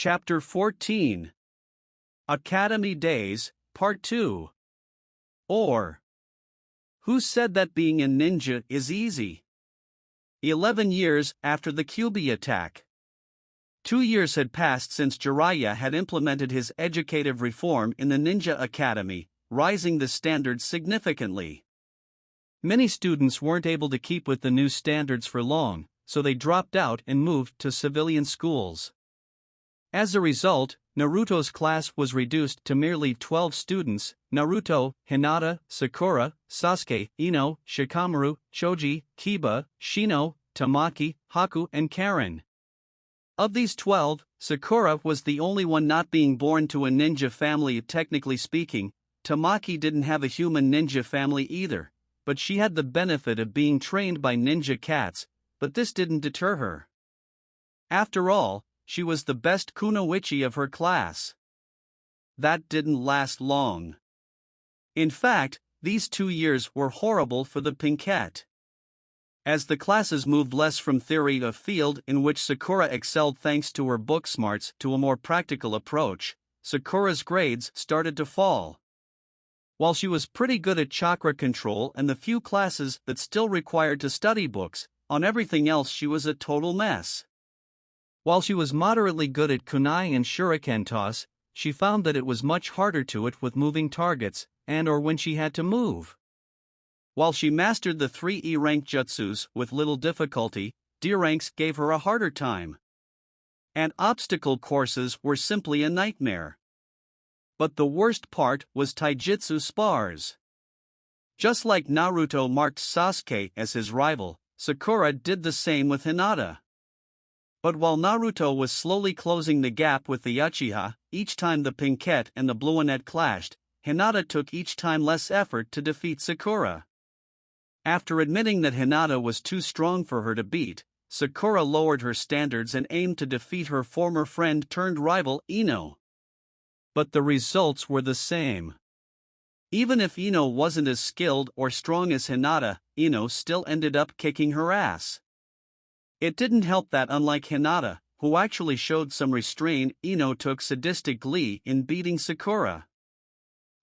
Chapter 14 Academy Days, Part 2. Or, who said that being a ninja is easy? 11 years after the Kobir attack. 2 years had passed since Jiraiya had implemented his educative reform in the Ninja Academy, rising the standards significantly. Many students weren't able to keep with the new standards for long, so they dropped out and moved to civilian schools. As a result, Naruto's class was reduced to merely 12 students: Naruto, Hinata, Sakura, Sasuke, Ino, Shikamaru, Choji, Kiba, Shino, Tamaki, Haku and Karen. Of these 12, Sakura was the only one not being born to a ninja family. Technically speaking, Tamaki didn't have a human ninja family either, but she had the benefit of being trained by ninja cats, but this didn't deter her. After all, she was the best kunoichi of her class. That didn't last long. In fact, these 2 years were horrible for the Pinkette. As the classes moved less from theory, a field in which Sakura excelled thanks to her book smarts, to a more practical approach, Sakura's grades started to fall. While she was pretty good at chakra control and the few classes that still required to study books, on everything else she was a total mess. While she was moderately good at kunai and shuriken toss, she found that it was much harder to it with moving targets, and/or when she had to move. While she mastered the 3 E-rank jutsus with little difficulty, D ranks gave her a harder time. And obstacle courses were simply a nightmare. But the worst part was taijutsu spars. Just like Naruto marked Sasuke as his rival, Sakura did the same with Hinata. But while Naruto was slowly closing the gap with the Uchiha, each time the Pinkette and the Blueonette clashed, Hinata took each time less effort to defeat Sakura. After admitting that Hinata was too strong for her to beat, Sakura lowered her standards and aimed to defeat her former friend-turned-rival Ino. But the results were the same. Even if Ino wasn't as skilled or strong as Hinata, Ino still ended up kicking her ass. It didn't help that, unlike Hinata, who actually showed some restraint, Ino took sadistic glee in beating Sakura.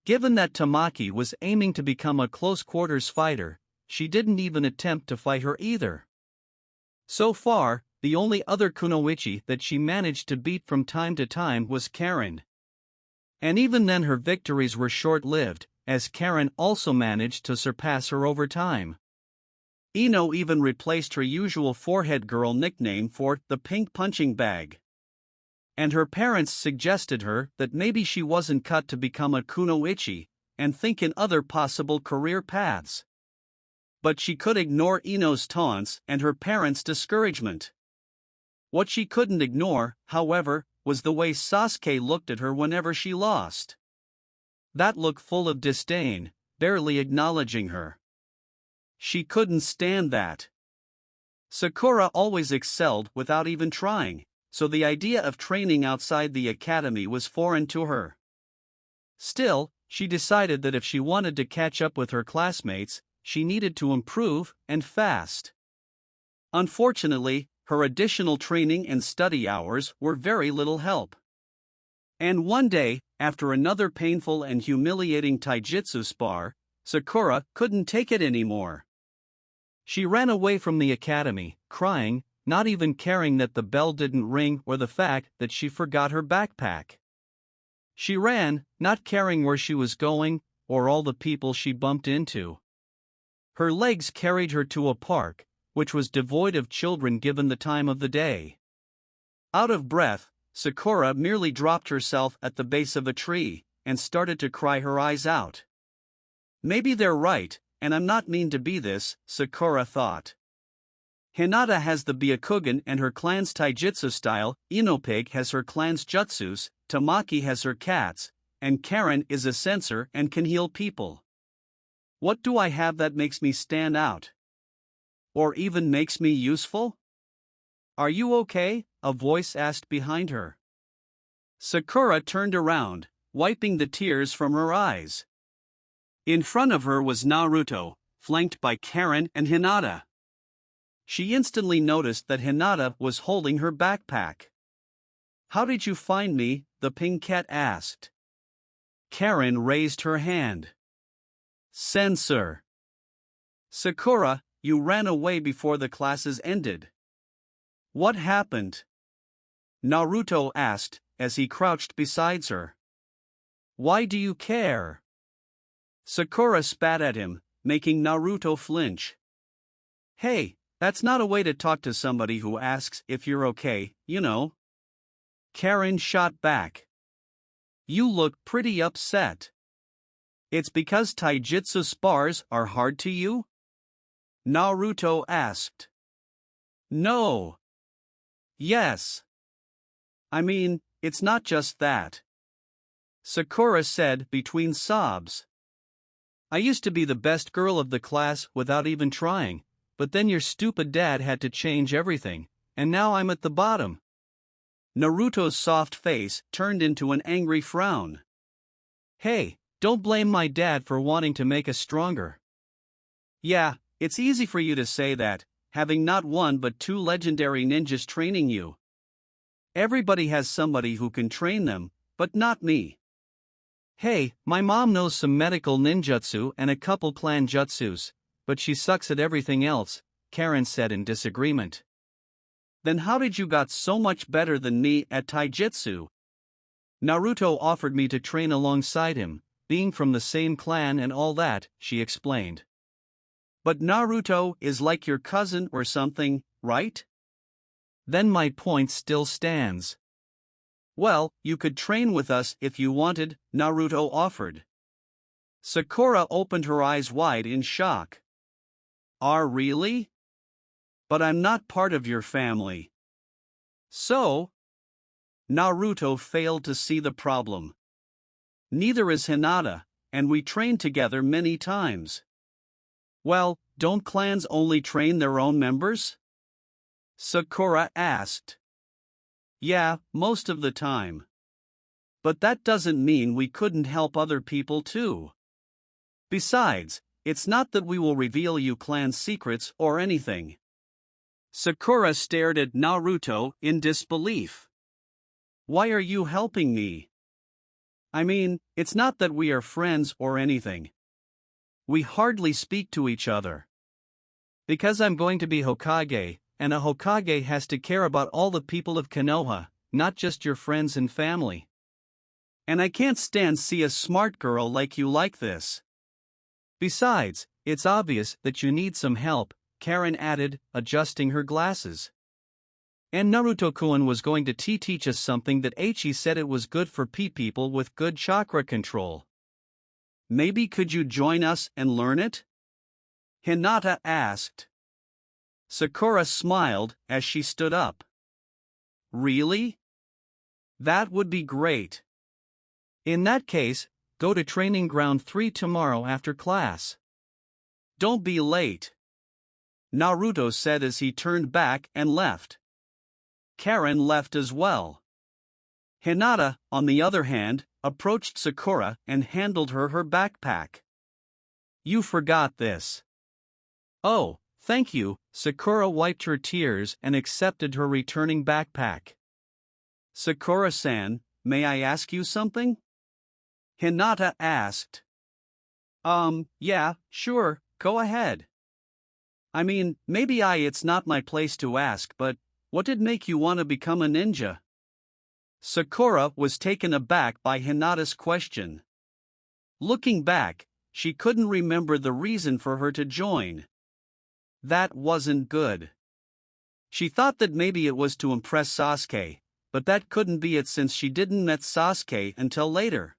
Given that Tamaki was aiming to become a close-quarters fighter, she didn't even attempt to fight her either. So far, the only other kunoichi that she managed to beat from time to time was Karen. And even then her victories were short-lived, as Karen also managed to surpass her over time. Ino even replaced her usual forehead girl nickname for the pink punching bag. And her parents suggested her that maybe she wasn't cut to become a kunoichi, and think in other possible career paths. But she could ignore Ino's taunts and her parents' discouragement. What she couldn't ignore, however, was the way Sasuke looked at her whenever she lost. That look full of disdain, barely acknowledging her. She couldn't stand that. Sakura always excelled without even trying, so the idea of training outside the academy was foreign to her. Still, she decided that if she wanted to catch up with her classmates, she needed to improve, and fast. Unfortunately, her additional training and study hours were very little help. And one day, after another painful and humiliating taijutsu spar, Sakura couldn't take it anymore. She ran away from the academy, crying, not even caring that the bell didn't ring or the fact that she forgot her backpack. She ran, not caring where she was going, or all the people she bumped into. Her legs carried her to a park, which was devoid of children given the time of the day. Out of breath, Sakura merely dropped herself at the base of a tree, and started to cry her eyes out. Maybe they're right, and I'm not mean to be this, Sakura thought. Hinata has the Byakugan and her clan's taijutsu style, Inopig has her clan's jutsus, Tamaki has her cats, and Karen is a censor and can heal people. What do I have that makes me stand out? Or even makes me useful? Are you okay? A voice asked behind her. Sakura turned around, wiping the tears from her eyes. In front of her was Naruto, flanked by Karen and Hinata. She instantly noticed that Hinata was holding her backpack. How did you find me? The pink cat asked. Karen raised her hand. Censor. Sakura, you ran away before the classes ended. What happened? Naruto asked, as he crouched beside her. Why do you care? Sakura spat at him, making Naruto flinch. Hey, that's not a way to talk to somebody who asks if you're okay, you know. Karen shot back. You look pretty upset. It's because taijutsu spars are hard to you? Naruto asked. No. Yes. I mean, it's not just that. Sakura said between sobs. I used to be the best girl of the class without even trying, but then your stupid dad had to change everything, and now I'm at the bottom. Naruto's soft face turned into an angry frown. Hey, don't blame my dad for wanting to make us stronger. Yeah, it's easy for you to say that, having not one but two legendary ninjas training you. Everybody has somebody who can train them, but not me. Hey, my mom knows some medical ninjutsu and a couple clan jutsus, but she sucks at everything else, Karen said in disagreement. Then how did you got so much better than me at taijutsu? Naruto offered me to train alongside him, being from the same clan and all that, she explained. But Naruto is like your cousin or something, right? Then my point still stands. Well, you could train with us if you wanted, Naruto offered. Sakura opened her eyes wide in shock. Really? But I'm not part of your family. So? Naruto failed to see the problem. Neither is Hinata, and we trained together many times. Well, don't clans only train their own members? Sakura asked. Yeah, most of the time. But that doesn't mean we couldn't help other people too. Besides, it's not that we will reveal you clan secrets or anything. Sakura stared at Naruto in disbelief. Why are you helping me? I mean, it's not that we are friends or anything. We hardly speak to each other. Because I'm going to be Hokage, and a Hokage has to care about all the people of Konoha, not just your friends and family. And I can't stand see a smart girl like you like this. Besides, it's obvious that you need some help, Karen added, adjusting her glasses. And Naruto-kun was going to teach us something that Aichi said it was good for people with good chakra control. Maybe could you join us and learn it? Hinata asked. Sakura smiled as she stood up. Really? That would be great. In that case, go to Training Ground 3 tomorrow after class. Don't be late. Naruto said as he turned back and left. Karen left as well. Hinata, on the other hand, approached Sakura and handed her backpack. You forgot this. Oh, thank you. Sakura wiped her tears and accepted her returning backpack. Sakura-san, may I ask you something? Hinata asked. Yeah, sure, go ahead. I mean, maybe it's not my place to ask, but what did make you want to become a ninja? Sakura was taken aback by Hinata's question. Looking back, she couldn't remember the reason for her to join. That wasn't good. She thought that maybe it was to impress Sasuke, but that couldn't be it since she didn't met Sasuke until later.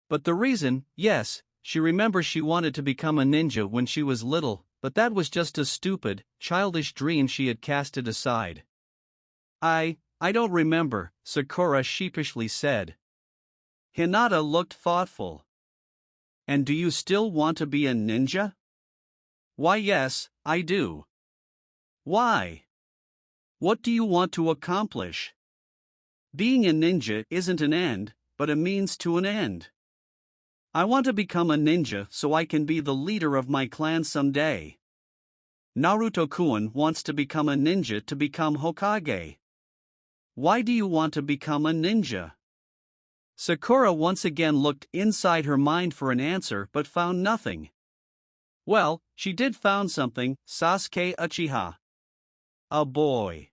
But the reason, yes, she remembers she wanted to become a ninja when she was little, but that was just a stupid, childish dream she had casted aside. I don't remember, Sakura sheepishly said. Hinata looked thoughtful. And do you still want to be a ninja? Why yes, I do. Why? What do you want to accomplish? Being a ninja isn't an end, but a means to an end. I want to become a ninja so I can be the leader of my clan someday. Naruto-kun wants to become a ninja to become Hokage. why do you want to become a ninja? Sakura once again looked inside her mind for an answer but found nothing. Well, she did found something, Sasuke Uchiha. A boy.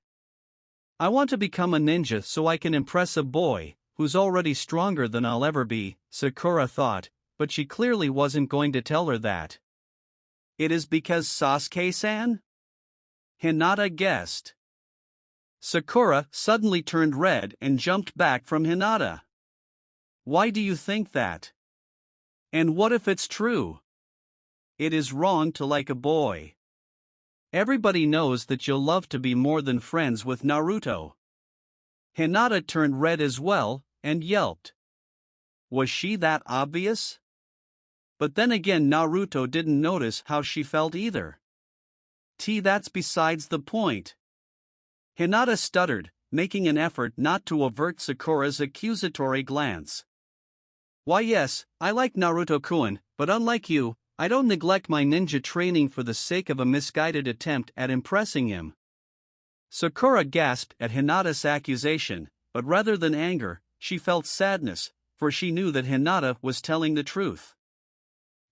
I want to become a ninja so I can impress a boy, who's already stronger than I'll ever be, Sakura thought, but she clearly wasn't going to tell her that. It is because Sasuke-san? Hinata guessed. Sakura suddenly turned red and jumped back from Hinata. Why do you think that? And what if it's true? It is wrong to like a boy. Everybody knows that you'll love to be more than friends with Naruto. Hinata turned red as well, and yelped. Was she that obvious? But then again Naruto didn't notice how she felt either. That's besides the point. Hinata stuttered, making an effort not to avert Sakura's accusatory glance. Why yes, I like Naruto-kun, but unlike you, I don't neglect my ninja training for the sake of a misguided attempt at impressing him. Sakura gasped at Hinata's accusation, but rather than anger, she felt sadness, for she knew that Hinata was telling the truth.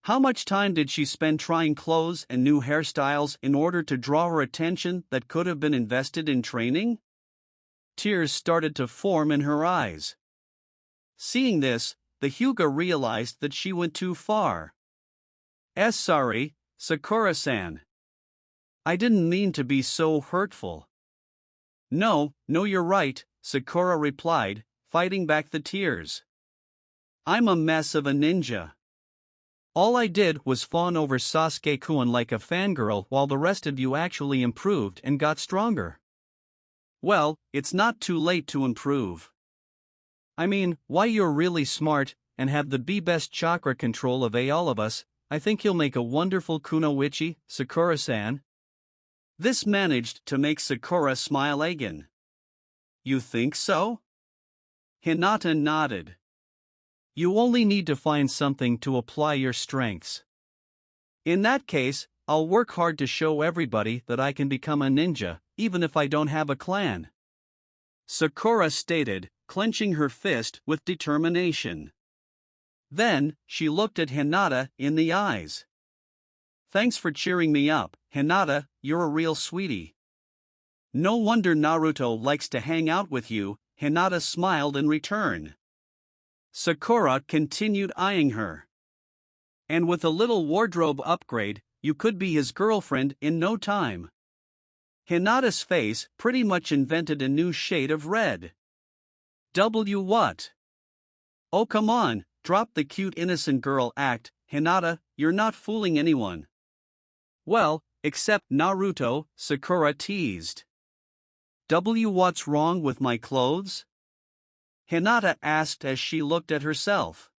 How much time did she spend trying clothes and new hairstyles in order to draw her attention that could have been invested in training? Tears started to form in her eyes. Seeing this, the Hyuga realized that she went too far. Sorry, Sakura-san. I didn't mean to be so hurtful. No, you're right, Sakura replied, fighting back the tears. I'm a mess of a ninja. All I did was fawn over Sasuke-kun like a fangirl while the rest of you actually improved and got stronger. Well, it's not too late to improve. I mean, why you're really smart and have the best chakra control of all of us, I think you'll make a wonderful kunoichi, Sakura-san. This managed to make Sakura smile again. You think so? Hinata nodded. You only need to find something to apply your strengths. In that case, I'll work hard to show everybody that I can become a ninja, even if I don't have a clan. Sakura stated, clenching her fist with determination. Then, she looked at Hinata in the eyes. Thanks for cheering me up, Hinata, you're a real sweetie. No wonder Naruto likes to hang out with you, Hinata smiled in return. Sakura continued eyeing her. And with a little wardrobe upgrade, you could be his girlfriend in no time. Hinata's face pretty much invented a new shade of red. What? Oh come on, drop the cute innocent girl act, Hinata, you're not fooling anyone. Well, except Naruto, Sakura teased. What's wrong with my clothes? Hinata asked as she looked at herself.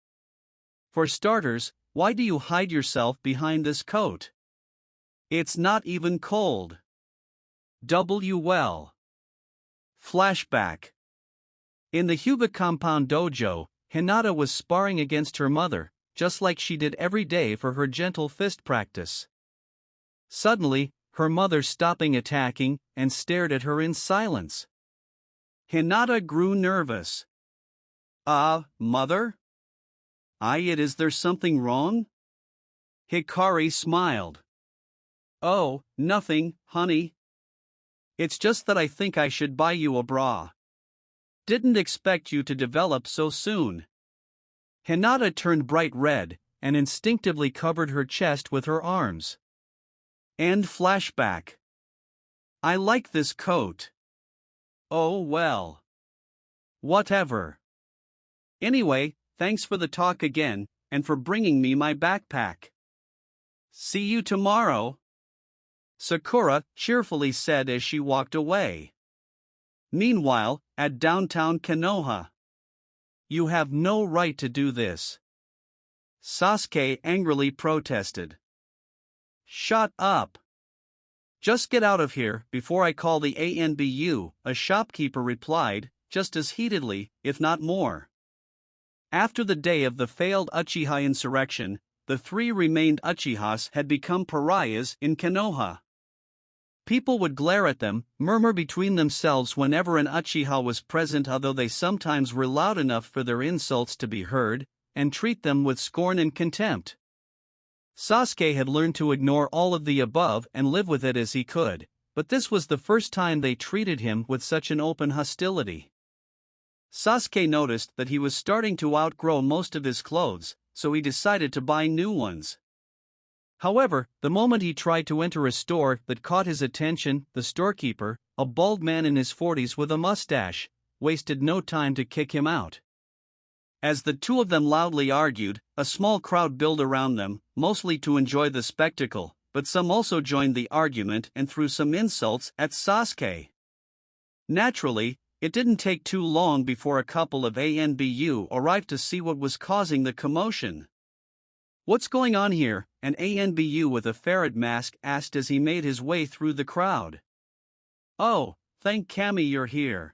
For starters, why do you hide yourself behind this coat? It's not even cold. Well. Flashback. In the Hyuga compound dojo, Hinata was sparring against her mother, just like she did every day for her gentle fist practice. Suddenly, her mother stopping attacking and stared at her in silence. Hinata grew nervous. Mother? Is there something wrong? Hikari smiled. Oh, nothing, honey. It's just that I think I should buy you a bra. Didn't expect you to develop so soon. Hinata turned bright red and instinctively covered her chest with her arms. End flashback. I like this coat. Oh well. Whatever. Anyway, thanks for the talk again, and for bringing me my backpack. See you tomorrow. Sakura cheerfully said as she walked away. Meanwhile, at downtown Konoha. You have no right to do this. Sasuke angrily protested. Shut up. Just get out of here before I call the ANBU, a shopkeeper replied, just as heatedly, if not more. After the day of the failed Uchiha insurrection, the three remained Uchihas had become pariahs in Konoha. People would glare at them, murmur between themselves whenever an Uchiha was present, although they sometimes were loud enough for their insults to be heard, and treat them with scorn and contempt. Sasuke had learned to ignore all of the above and live with it as he could, but this was the first time they treated him with such an open hostility. Sasuke noticed that he was starting to outgrow most of his clothes, so he decided to buy new ones. However, the moment he tried to enter a store that caught his attention, the storekeeper, a bald man in his 40s with a mustache, wasted no time to kick him out. As the two of them loudly argued, a small crowd built around them, mostly to enjoy the spectacle, but some also joined the argument and threw some insults at Sasuke. Naturally, it didn't take too long before a couple of ANBU arrived to see what was causing the commotion. "What's going on here?" an ANBU with a ferret mask asked as he made his way through the crowd. "Oh, thank Kami you're here.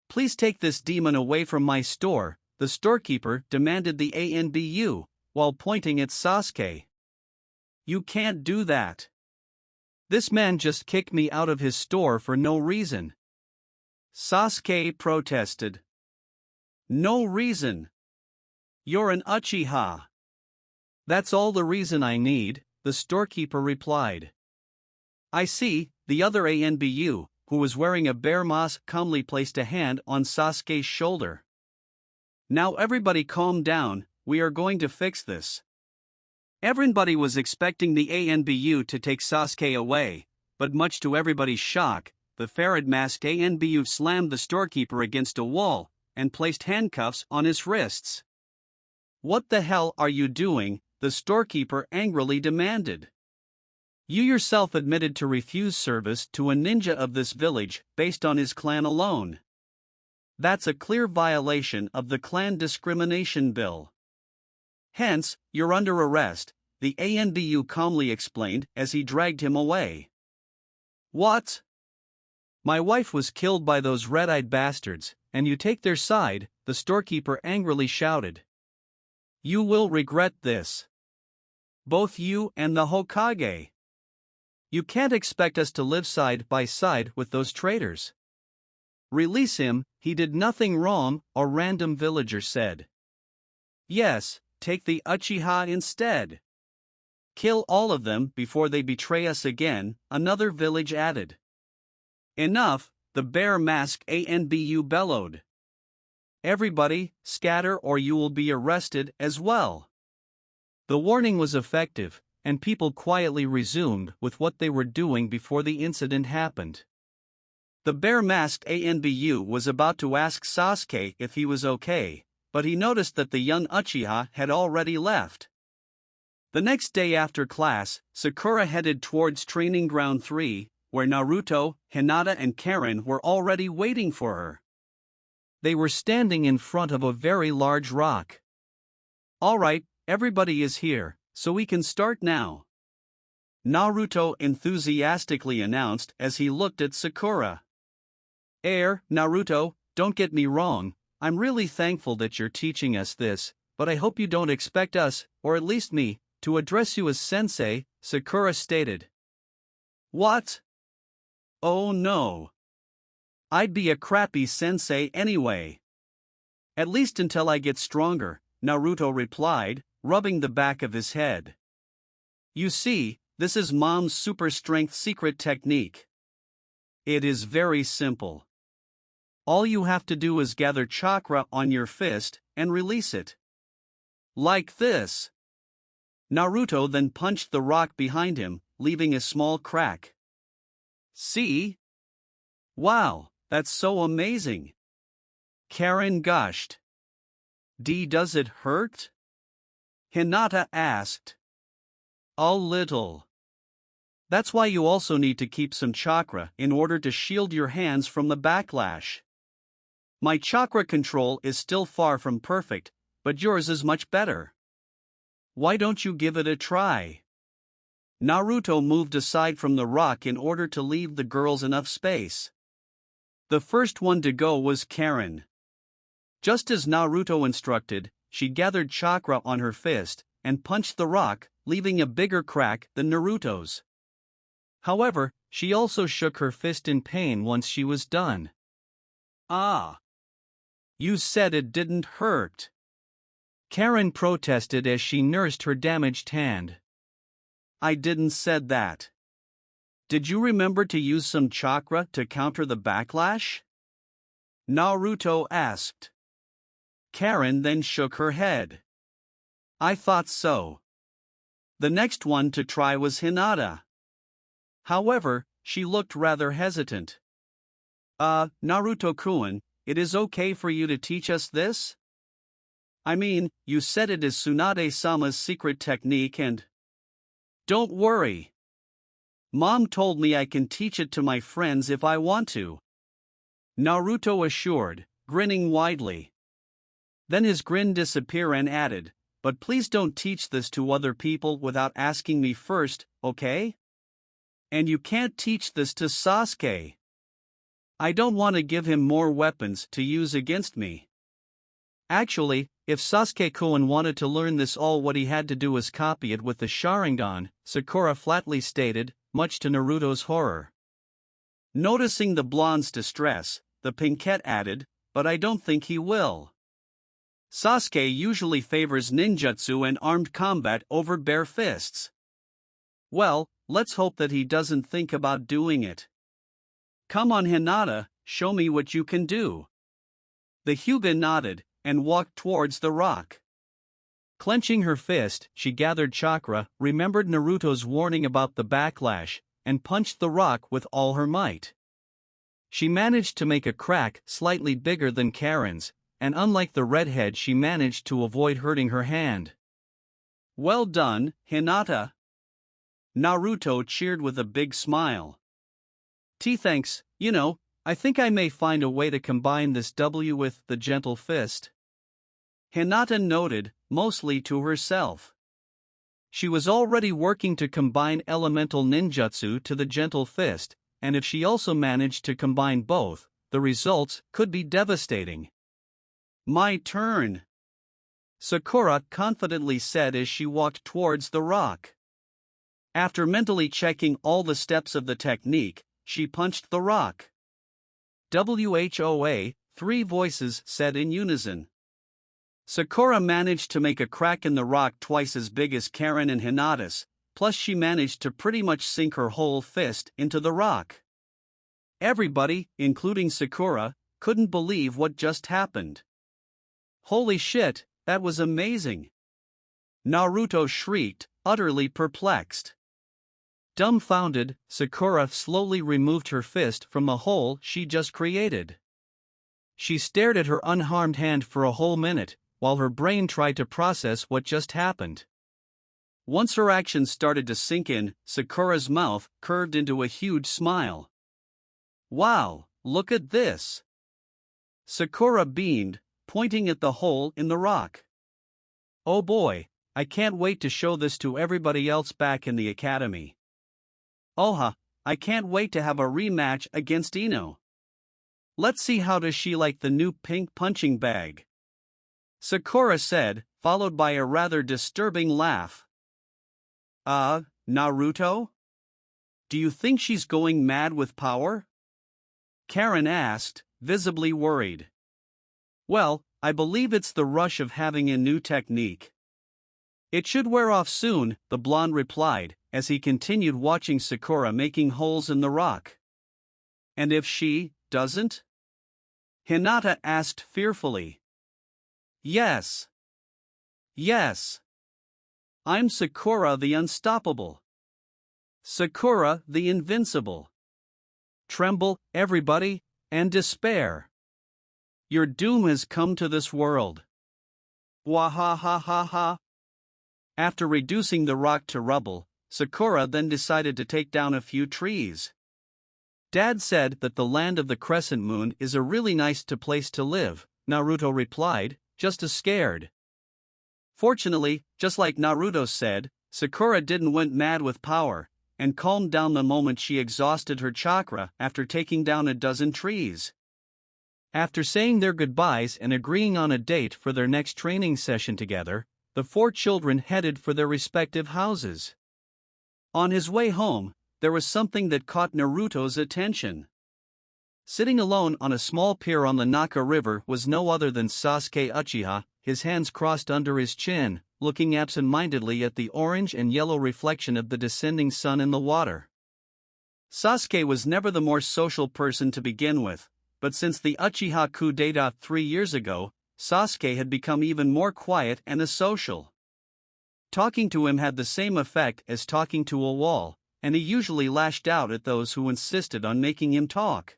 Please take this demon away from my store," the storekeeper demanded the ANBU, while pointing at Sasuke. "You can't do that. This man just kicked me out of his store for no reason." Sasuke protested. "No reason. You're an Uchiha." "That's all the reason I need," the storekeeper replied. "I see," the other ANBU, who was wearing a bear mask, calmly placed a hand on Sasuke's shoulder. "Now everybody calm down, we are going to fix this." Everybody was expecting the ANBU to take Sasuke away, but much to everybody's shock, the ferret-masked ANBU slammed the storekeeper against a wall and placed handcuffs on his wrists. "What the hell are you doing?" the storekeeper angrily demanded. "You yourself admitted to refuse service to a ninja of this village based on his clan alone. That's a clear violation of the clan discrimination bill. Hence, you're under arrest," the ANBU calmly explained as he dragged him away. "What? My wife was killed by those red-eyed bastards, and you take their side," the storekeeper angrily shouted. "You will regret this. Both you and the Hokage. You can't expect us to live side by side with those traitors." "Release him, he did nothing wrong," a random villager said. "Yes, take the Uchiha instead. Kill all of them before they betray us again," another village added. "Enough," the bear mask ANBU bellowed. "Everybody, scatter or you will be arrested as well." The warning was effective, and people quietly resumed with what they were doing before the incident happened. The bear-masked ANBU was about to ask Sasuke if he was okay, but he noticed that the young Uchiha had already left. The next day after class, Sakura headed towards Training Ground 3, where Naruto, Hinata and Karen were already waiting for her. They were standing in front of a very large rock. "All right, everybody is here, so we can start now," Naruto enthusiastically announced as he looked at Sakura. Naruto, don't get me wrong, I'm really thankful that you're teaching us this, but I hope you don't expect us, or at least me, to address you as sensei," Sakura stated. "What? Oh no. I'd be a crappy sensei anyway. At least until I get stronger," Naruto replied, rubbing the back of his head. "You see, this is Mom's super strength secret technique. It is very simple. All you have to do is gather chakra on your fist and release it. Like this." Naruto then punched the rock behind him, leaving a small crack. "See? Wow, that's so amazing." Karen gushed. Does it hurt?" Hinata asked. "A little. That's why you also need to keep some chakra in order to shield your hands from the backlash. My chakra control is still far from perfect, but yours is much better. Why don't you give it a try?" Naruto moved aside from the rock in order to leave the girls enough space. The first one to go was Karen. Just as Naruto instructed, she gathered chakra on her fist and punched the rock, leaving a bigger crack than Naruto's. However, she also shook her fist in pain once she was done. Ah! You said it didn't hurt. Karen protested as she nursed her damaged hand. I didn't said that. Did you remember to use some chakra to counter the backlash? Naruto asked. Karen then shook her head. I thought so. The next one to try was Hinata. However, she looked rather hesitant. Naruto-kun, it is okay for you to teach us this? I mean, you said it is Tsunade-sama's secret technique and... Don't worry. Mom told me I can teach it to my friends if I want to. Naruto assured, grinning widely. Then his grin disappeared and added, but please don't teach this to other people without asking me first, okay? And you can't teach this to Sasuke. I don't want to give him more weapons to use against me. Actually, if Sasuke-kun wanted to learn this, all what he had to do was copy it with the Sharingan, Sakura flatly stated, much to Naruto's horror. Noticing the blonde's distress, the pinkette added, but I don't think he will. Sasuke usually favors ninjutsu and armed combat over bare fists. Well, let's hope that he doesn't think about doing it. Come on Hinata, show me what you can do. The Hyuga nodded, and walked towards the rock. Clenching her fist, she gathered chakra, remembered Naruto's warning about the backlash, and punched the rock with all her might. She managed to make a crack slightly bigger than Karen's, and unlike the redhead she managed to avoid hurting her hand. Well done, Hinata. Naruto cheered with a big smile. Thanks, I think I may find a way to combine this W with the gentle fist. Hinata noted, mostly to herself. She was already working to combine elemental ninjutsu to the gentle fist, and if she also managed to combine both, the results could be devastating. My turn, Sakura confidently said as she walked towards the rock. After mentally checking all the steps of the technique, she punched the rock. WHOA, 3 voices said in unison. Sakura managed to make a crack in the rock twice as big as Karen and Hinata's, plus she managed to pretty much sink her whole fist into the rock. Everybody, including Sakura, couldn't believe what just happened. Holy shit, that was amazing! Naruto shrieked, utterly perplexed. Dumbfounded, Sakura slowly removed her fist from the hole she just created. She stared at her unharmed hand for a whole minute, while her brain tried to process what just happened. Once her actions started to sink in, Sakura's mouth curved into a huge smile. Wow, look at this! Sakura beamed, pointing at the hole in the rock. Oh boy, I can't wait to show this to everybody else back in the academy. Oha, I can't wait to have a rematch against Ino. Let's see how does she like the new pink punching bag. Sakura said, followed by a rather disturbing laugh. Naruto? Do you think she's going mad with power? Karen asked, visibly worried. Well, I believe it's the rush of having a new technique. It should wear off soon, the blonde replied, as he continued watching Sakura making holes in the rock. And if she doesn't? Hinata asked fearfully. Yes. Yes. I'm Sakura the Unstoppable. Sakura the Invincible. Tremble, everybody, and despair. Your doom has come to this world. Wahahaha. After reducing the rock to rubble, Sakura then decided to take down a few trees. Dad said that the land of the crescent moon is a really nice place to live, Naruto replied, just as scared. Fortunately, just like Naruto said, Sakura didn't went mad with power, and calmed down the moment she exhausted her chakra after taking down a dozen trees. After saying their goodbyes and agreeing on a date for their next training session together, the 4 children headed for their respective houses. On his way home, there was something that caught Naruto's attention. Sitting alone on a small pier on the Naka River was no other than Sasuke Uchiha, his hands crossed under his chin, looking absent-mindedly at the orange and yellow reflection of the descending sun in the water. Sasuke was never the more social person to begin with, but since the Uchiha coup d'état 3 years ago, Sasuke had become even more quiet and asocial. Talking to him had the same effect as talking to a wall, and he usually lashed out at those who insisted on making him talk.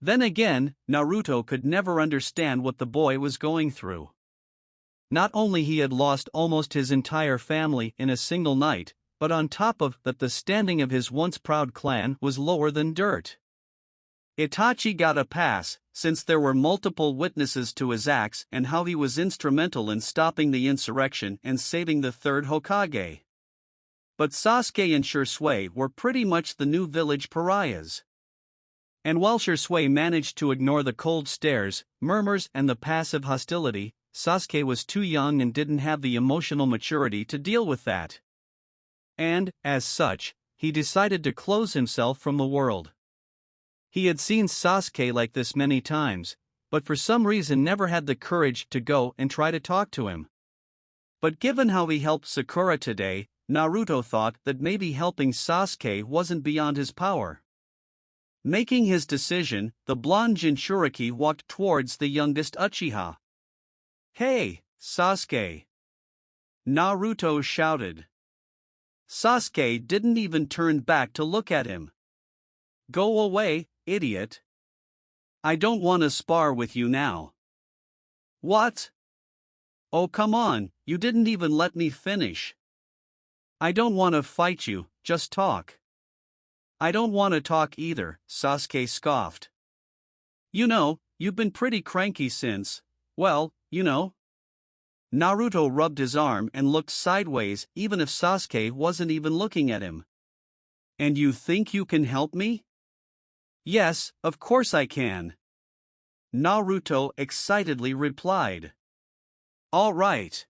Then again, Naruto could never understand what the boy was going through. Not only he had lost almost his entire family in a single night, but on top of that the standing of his once proud clan was lower than dirt. Itachi got a pass, since there were multiple witnesses to his acts and how he was instrumental in stopping the insurrection and saving the third Hokage. But Sasuke and Shisui were pretty much the new village pariahs. And while Shisui managed to ignore the cold stares, murmurs and the passive hostility, Sasuke was too young and didn't have the emotional maturity to deal with that. And, as such, he decided to close himself from the world. He had seen Sasuke like this many times, but for some reason never had the courage to go and try to talk to him. But given how he helped Sakura today, Naruto thought that maybe helping Sasuke wasn't beyond his power. Making his decision, the blonde Jinchuriki walked towards the youngest Uchiha. "Hey, Sasuke!" Naruto shouted. Sasuke didn't even turn back to look at him. "Go away, idiot. I don't want to spar with you now." "What? Oh, come on, you didn't even let me finish." "I don't want to fight you, just talk." "I don't want to talk either," Sasuke scoffed. "You know, you've been pretty cranky since, well, you know." Naruto rubbed his arm and looked sideways even if Sasuke wasn't even looking at him. "And you think you can help me?" "Yes, of course I can," Naruto excitedly replied. "All right.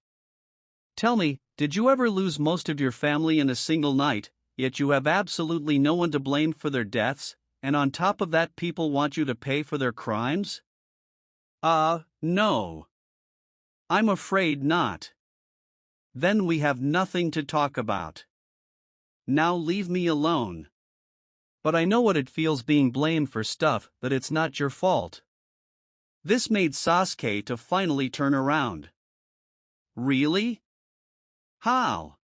Tell me, did you ever lose most of your family in a single night, yet you have absolutely no one to blame for their deaths, and on top of that people want you to pay for their crimes?" No. I'm afraid not." "Then we have nothing to talk about. Now leave me alone." "But I know what it feels being blamed for stuff that it's not your fault." This made Sasuke to finally turn around. "Really? How?"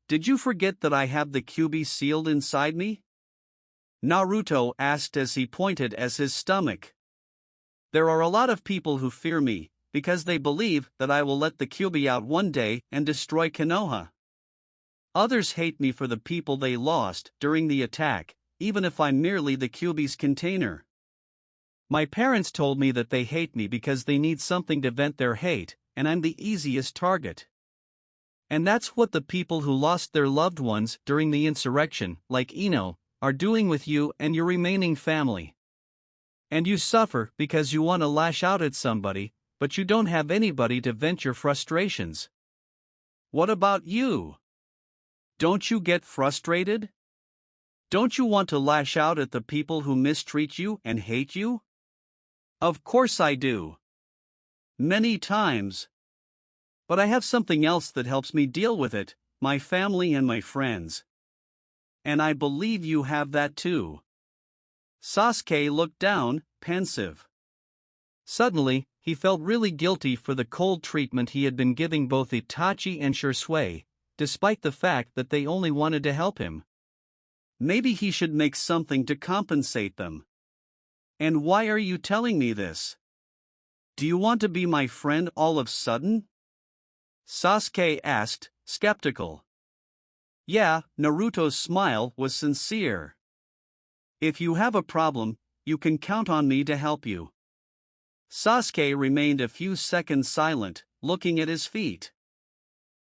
Did you forget that I have the Kyuubi sealed inside me?" Naruto asked as he pointed at his stomach. "There are a lot of people who fear me, because they believe that I will let the Kyuubi out one day and destroy Konoha. Others hate me for the people they lost during the attack, even if I'm merely the Kyuubi's container. My parents told me that they hate me because they need something to vent their hate, and I'm the easiest target. And that's what the people who lost their loved ones during the insurrection, like Ino, are doing with you and your remaining family. And you suffer because you want to lash out at somebody, but you don't have anybody to vent your frustrations. What about you? Don't you get frustrated? Don't you want to lash out at the people who mistreat you and hate you?" "Of course I do. Many times. But I have something else that helps me deal with it, my family and my friends. And I believe you have that too." Sasuke looked down, pensive. Suddenly, he felt really guilty for the cold treatment he had been giving both Itachi and Shisui, despite the fact that they only wanted to help him. Maybe he should make something to compensate them. "And why are you telling me this? Do you want to be my friend all of a sudden?" Sasuke asked, skeptical. Yeah, Naruto's smile was sincere. "If you have a problem, you can count on me to help you." Sasuke remained a few seconds silent, looking at his feet.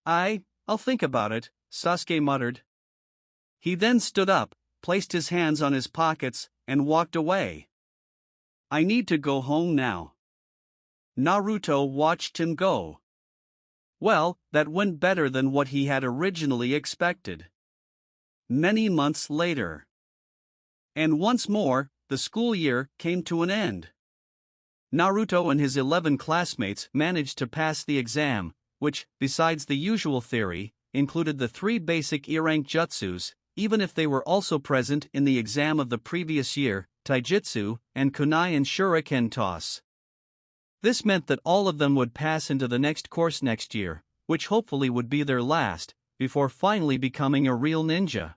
I'll think about it," Sasuke muttered. He then stood up, placed his hands on his pockets, and walked away. "I need to go home now." Naruto watched him go. Well, that went better than what he had originally expected. Many months later. And once more, the school year came to an end. Naruto and his 11 classmates managed to pass the exam, which, besides the usual theory, included the 3 basic E-rank jutsus, even if they were also present in the exam of the previous year, taijutsu, and kunai and shuriken toss. This meant that all of them would pass into the next course next year, which hopefully would be their last, before finally becoming a real ninja.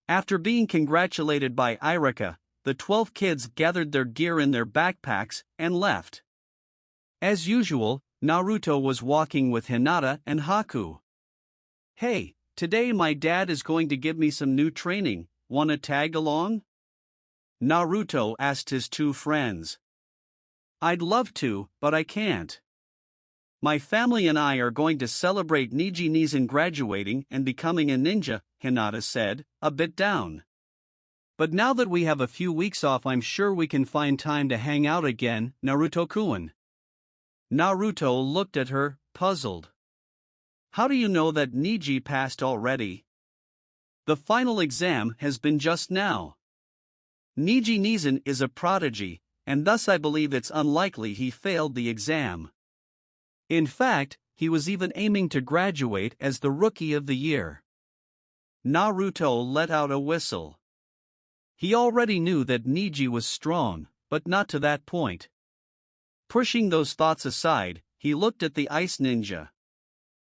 After being congratulated by Irika, the 12 kids gathered their gear in their backpacks and left. As usual, Naruto was walking with Hinata and Haku. "Hey, today my dad is going to give me some new training, wanna tag along?" Naruto asked his 2 friends. "I'd love to, but I can't. My family and I are going to celebrate Niji Nizan graduating and becoming a ninja," Hinata said, a bit down. "But now that we have a few weeks off, I'm sure we can find time to hang out again, Naruto-kun." Naruto looked at her, puzzled. "How do you know that Niji passed already? The final exam has been just now. Niji Nizan is a prodigy, and thus I believe it's unlikely he failed the exam. In fact, he was even aiming to graduate as the Rookie of the Year." Naruto let out a whistle. He already knew that Niji was strong, but not to that point. Pushing those thoughts aside, he looked at the ice ninja.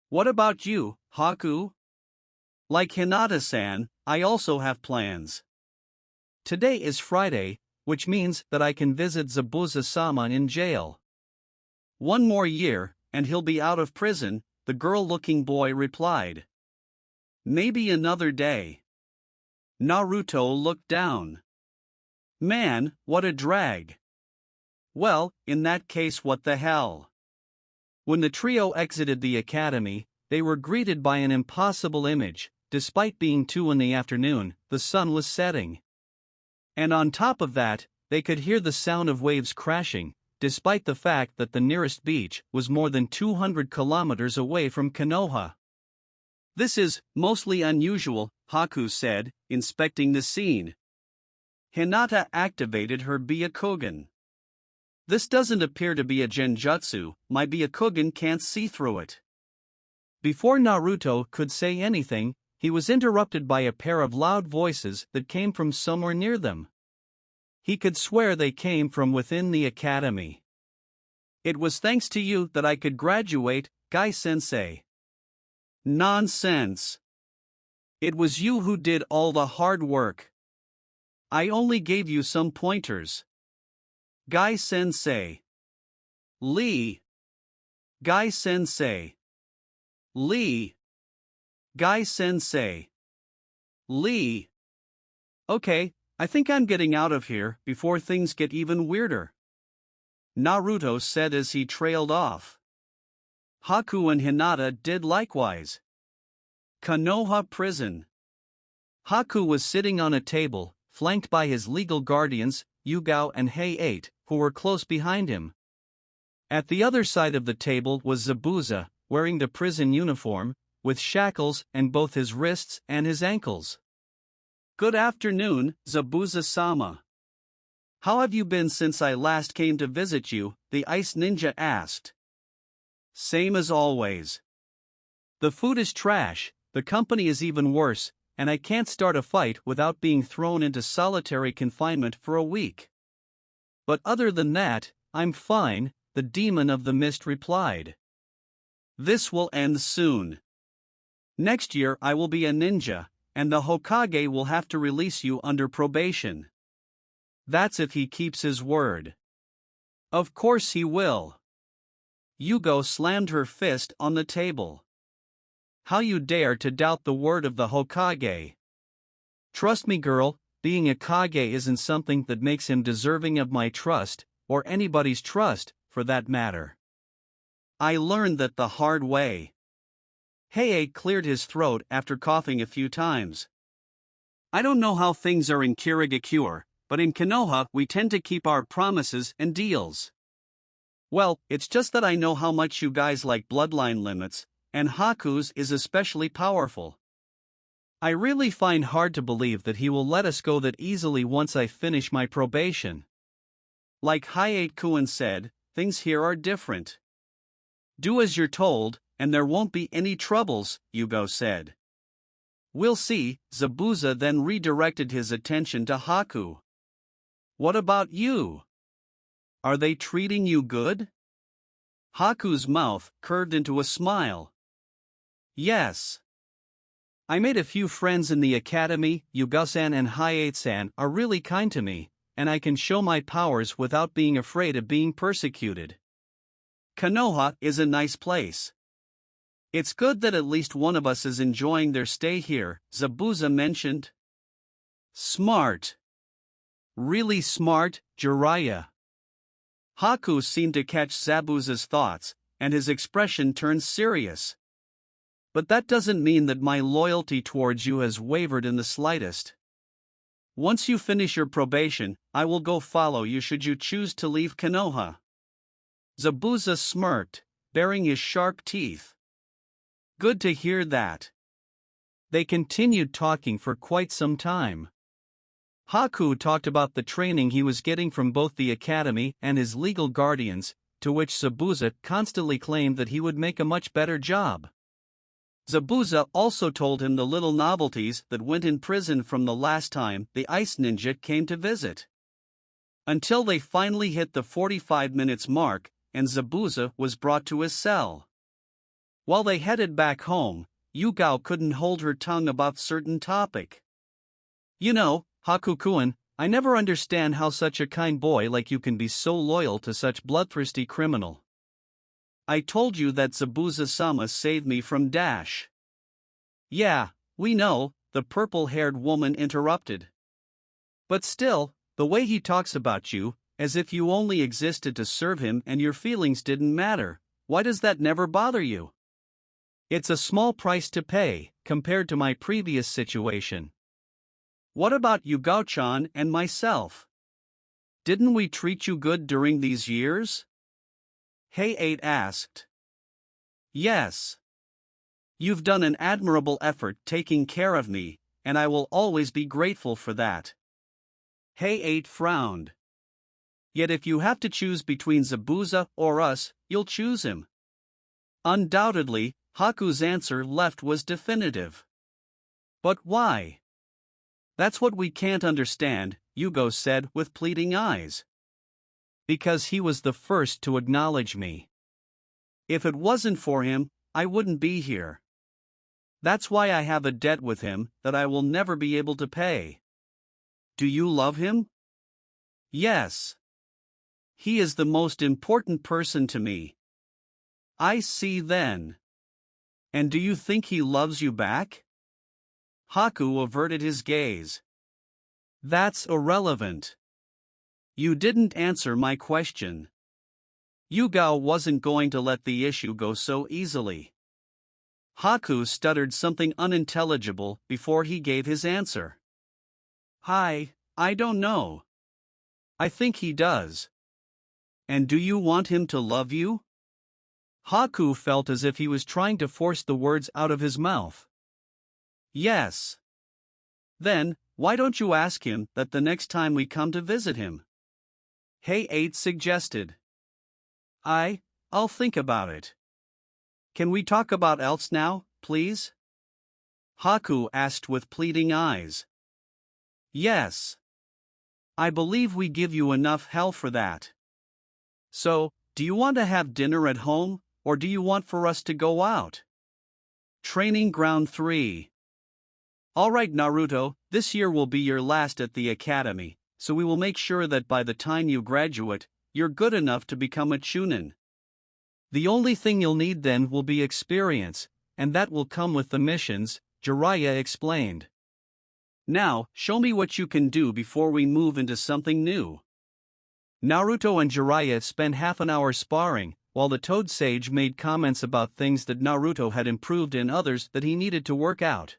"What about you, Haku?" "Like Hinata-san, I also have plans. Today is Friday, which means that I can visit Zabuza-sama in jail. 1 more year, and he'll be out of prison," the girl-looking boy replied. "Maybe another day." Naruto looked down. "Man, what a drag. Well, in that case, what the hell?" When the trio exited the academy, they were greeted by an impossible image. Despite being 2 in the afternoon, the sun was setting. And on top of that, they could hear the sound of waves crashing, despite the fact that the nearest beach was more than 200 kilometers away from Konoha. "This is mostly unusual," Haku said, inspecting the scene. Hinata activated her Byakugan. "This doesn't appear to be a genjutsu, my Byakugan can't see through it." Before Naruto could say anything, he was interrupted by a pair of loud voices that came from somewhere near them. He could swear they came from within the academy. "It was thanks to you that I could graduate, Guy-sensei." "Nonsense. It was you who did all the hard work. I only gave you some pointers." "Guy-sensei. Lee. Guy-sensei. Lee. Guy-sensei. Lee. Okay, I think I'm getting out of here before things get even weirder," Naruto said as he trailed off. Haku and Hinata did likewise. Konoha Prison. Haku was sitting on a table, flanked by his legal guardians, Yugao and Hei-8, who were close behind him. At the other side of the table was Zabuza, wearing the prison uniform, with shackles and both his wrists and his ankles. "Good afternoon, Zabuza-sama. How have you been since I last came to visit you?" the ice ninja asked. "Same as always. The food is trash, the company is even worse, and I can't start a fight without being thrown into solitary confinement for a week. But other than that, I'm fine," the demon of the mist replied. "This will end soon. Next year I will be a ninja, and the Hokage will have to release you under probation. That's if he keeps his word." "Of course he will." Yugo slammed her fist on the table. "How you dare to doubt the word of the Hokage? Trust me, girl, being a Kage isn't something that makes him deserving of my trust, or anybody's trust, for that matter. I learned that the hard way." Hei cleared his throat after coughing a few times. "I don't know how things are in Kirigakure, but in Konoha we tend to keep our promises and deals. Well, it's just that I know how much you guys like bloodline limits, and Haku's is especially powerful. I really find hard to believe that he will let us go that easily once I finish my probation. Like Hayate-kun said, things here are different. Do as you're told, and there won't be any troubles, Yugo said. We'll see. Zabuza then redirected his attention to Haku. What about you? Are they treating you good? Haku's mouth curved into a smile. Yes. I made a few friends in the academy. Yugo-san and Hayate-san are really kind to me, and I can show my powers without being afraid of being persecuted. Konoha is a nice place. It's good that at least one of us is enjoying their stay here, Zabuza mentioned. Smart. Really smart, Jiraiya. Haku seemed to catch Zabuza's thoughts, and his expression turned serious. But that doesn't mean that my loyalty towards you has wavered in the slightest. Once you finish your probation, I will go follow you should you choose to leave Konoha. Zabuza smirked, baring his sharp teeth. Good to hear that. They continued talking for quite some time. Haku talked about the training he was getting from both the academy and his legal guardians, to which Zabuza constantly claimed that he would make a much better job. Zabuza also told him the little novelties that went in prison from the last time the ice ninja came to visit. Until they finally hit the 45 minutes mark, and Zabuza was brought to his cell. While they headed back home, Yugo couldn't hold her tongue about certain topic. You know, Haku-kun, I never understand how such a kind boy like you can be so loyal to such bloodthirsty criminal. I told you that Zabuza-sama saved me from Dash. Yeah, we know, the purple-haired woman interrupted. But still, the way he talks about you, as if you only existed to serve him and your feelings didn't matter, why does that never bother you? It's a small price to pay, compared to my previous situation. What about Yugo-chan and myself? Didn't we treat you good during these years? Hayate asked. Yes. You've done an admirable effort taking care of me, and I will always be grateful for that. Hayate frowned. Yet if you have to choose between Zabuza or us, you'll choose him. Undoubtedly, Haku's answer left was definitive. But why? That's what we can't understand, Yugo said with pleading eyes. Because he was the first to acknowledge me. If it wasn't for him, I wouldn't be here. That's why I have a debt with him that I will never be able to pay. Do you love him? Yes. He is the most important person to me. I see then. And do you think he loves you back? Haku averted his gaze. That's irrelevant. You didn't answer my question. Yugo wasn't going to let the issue go so easily. Haku stuttered something unintelligible before he gave his answer. I don't know. I think he does. And do you want him to love you? Haku felt as if he was trying to force the words out of his mouth. Yes. Then, why don't you ask him that the next time we come to visit him? Hayate suggested. I'll think about it. Can we talk about else now, please? Haku asked with pleading eyes. Yes. I believe we give you enough hell for that. So, do you want to have dinner at home, or do you want for us to go out? Training Ground 3. Alright Naruto, this year will be your last at the academy, so we will make sure that by the time you graduate, you're good enough to become a Chunin. The only thing you'll need then will be experience, and that will come with the missions, Jiraiya explained. Now, show me what you can do before we move into something new. Naruto and Jiraiya spent half an hour sparring, while the Toad Sage made comments about things that Naruto had improved and others that he needed to work out.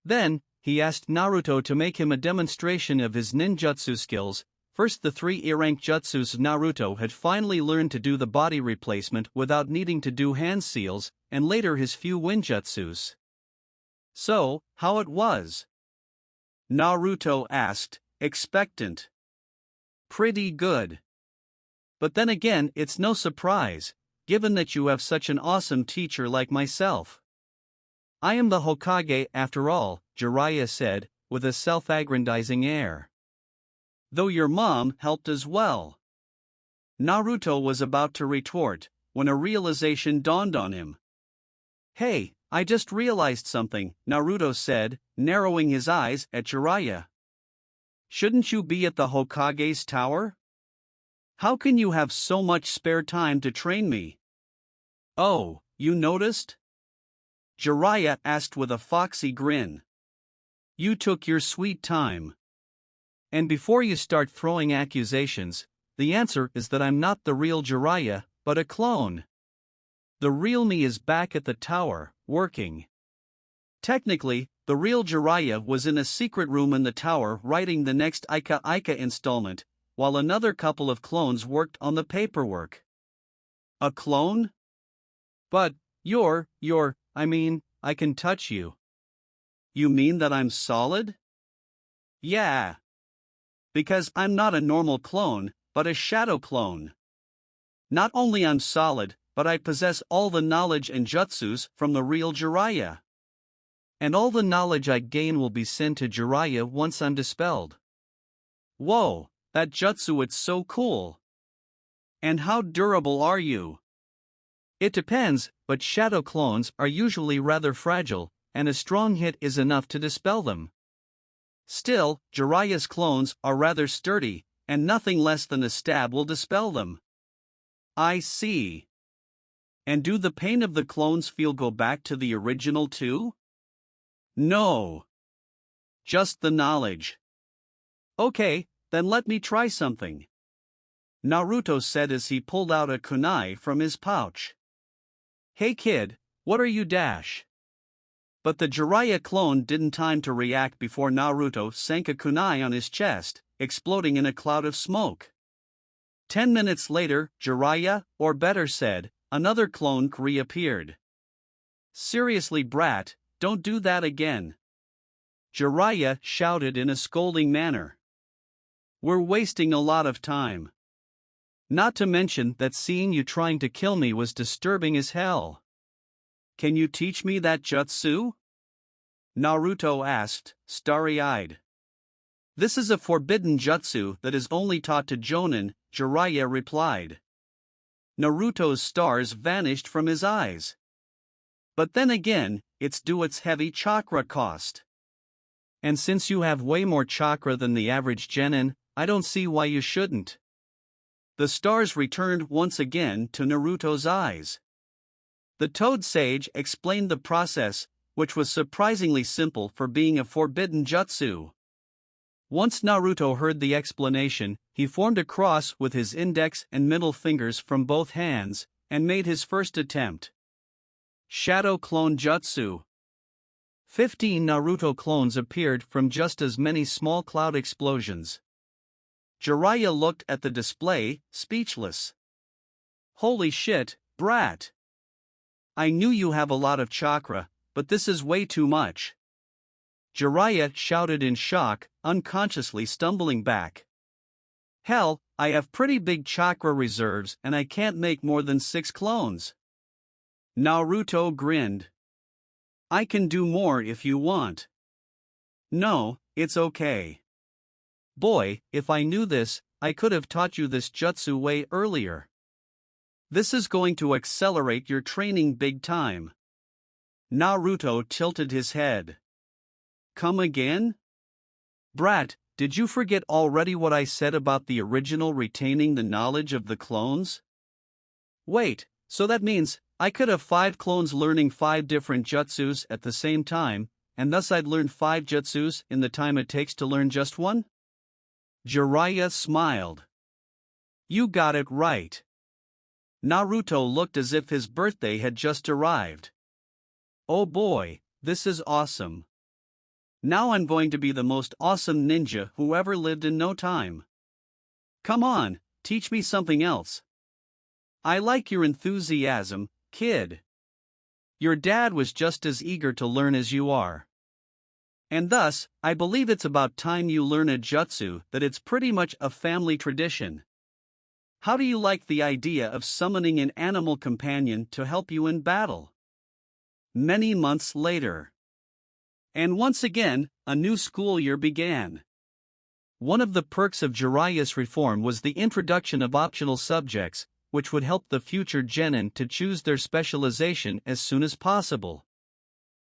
Then, he asked Naruto to make him a demonstration of his ninjutsu skills. First, the 3 E-rank jutsus Naruto had finally learned to do the body replacement without needing to do hand seals, and later his few winjutsus. So, how it was? Naruto asked, expectant. Pretty good. But then again, it's no surprise, given that you have such an awesome teacher like myself. I am the Hokage after all, Jiraiya said, with a self-aggrandizing air. Though your mom helped as well. Naruto was about to retort, when a realization dawned on him. Hey, I just realized something, Naruto said, narrowing his eyes at Jiraiya. Shouldn't you be at the Hokage's tower? How can you have so much spare time to train me? Oh, you noticed? Jiraiya asked with a foxy grin. You took your sweet time. And before you start throwing accusations, the answer is that I'm not the real Jiraiya, but a clone. The real me is back at the tower, working. Technically, the real Jiraiya was in a secret room in the tower writing the next Ika Ika installment, while another couple of clones worked on the paperwork. A clone? But, I can touch you. You mean that I'm solid? Yeah. Because I'm not a normal clone, but a shadow clone. Not only I'm solid, but I possess all the knowledge and jutsus from the real Jiraiya. And all the knowledge I gain will be sent to Jiraiya once I'm dispelled. Whoa, that jutsu, it's so cool. And how durable are you? It depends, but shadow clones are usually rather fragile, and a strong hit is enough to dispel them. Still, Jiraiya's clones are rather sturdy, and nothing less than a stab will dispel them. I see. And do the pain of the clones feel go back to the original too? No. Just the knowledge. Okay, then let me try something. Naruto said as he pulled out a kunai from his pouch. Hey kid, what are you dash? But the Jiraiya clone didn't time to react before Naruto sank a kunai on his chest, exploding in a cloud of smoke. 10 minutes later, Jiraiya, or better said, another clone reappeared. Seriously brat, don't do that again. Jiraiya shouted in a scolding manner. We're wasting a lot of time. Not to mention that seeing you trying to kill me was disturbing as hell. Can you teach me that jutsu? Naruto asked, starry-eyed. This is a forbidden jutsu that is only taught to jonin, Jiraiya replied. Naruto's stars vanished from his eyes. But then again, it's due its heavy chakra cost. And since you have way more chakra than the average genin, I don't see why you shouldn't. The stars returned once again to Naruto's eyes. The Toad Sage explained the process, which was surprisingly simple for being a forbidden jutsu. Once Naruto heard the explanation, he formed a cross with his index and middle fingers from both hands, and made his first attempt. Shadow Clone Jutsu. 15 Naruto clones appeared from just as many small cloud explosions. Jiraiya looked at the display, speechless. Holy shit, brat! I knew you have a lot of chakra, but this is way too much. Jiraiya shouted in shock, unconsciously stumbling back. Hell, I have pretty big chakra reserves and I can't make more than 6 clones. Naruto grinned. I can do more if you want. No, it's okay. Boy, if I knew this, I could have taught you this jutsu way earlier. This is going to accelerate your training big time. Naruto tilted his head. Come again? Brat, did you forget already what I said about the original retaining the knowledge of the clones? Wait, so that means I could have 5 clones learning 5 different jutsus at the same time, and thus I'd learn 5 jutsus in the time it takes to learn just one? Jiraiya smiled. You got it right. Naruto looked as if his birthday had just arrived. Oh boy, this is awesome. Now I'm going to be the most awesome ninja who ever lived in no time. Come on, teach me something else. I like your enthusiasm, kid. Your dad was just as eager to learn as you are. And thus, I believe it's about time you learn a jutsu that it's pretty much a family tradition. How do you like the idea of summoning an animal companion to help you in battle? Many months later. And once again, a new school year began. One of the perks of Jiraiya's reform was the introduction of optional subjects, which would help the future genin to choose their specialization as soon as possible.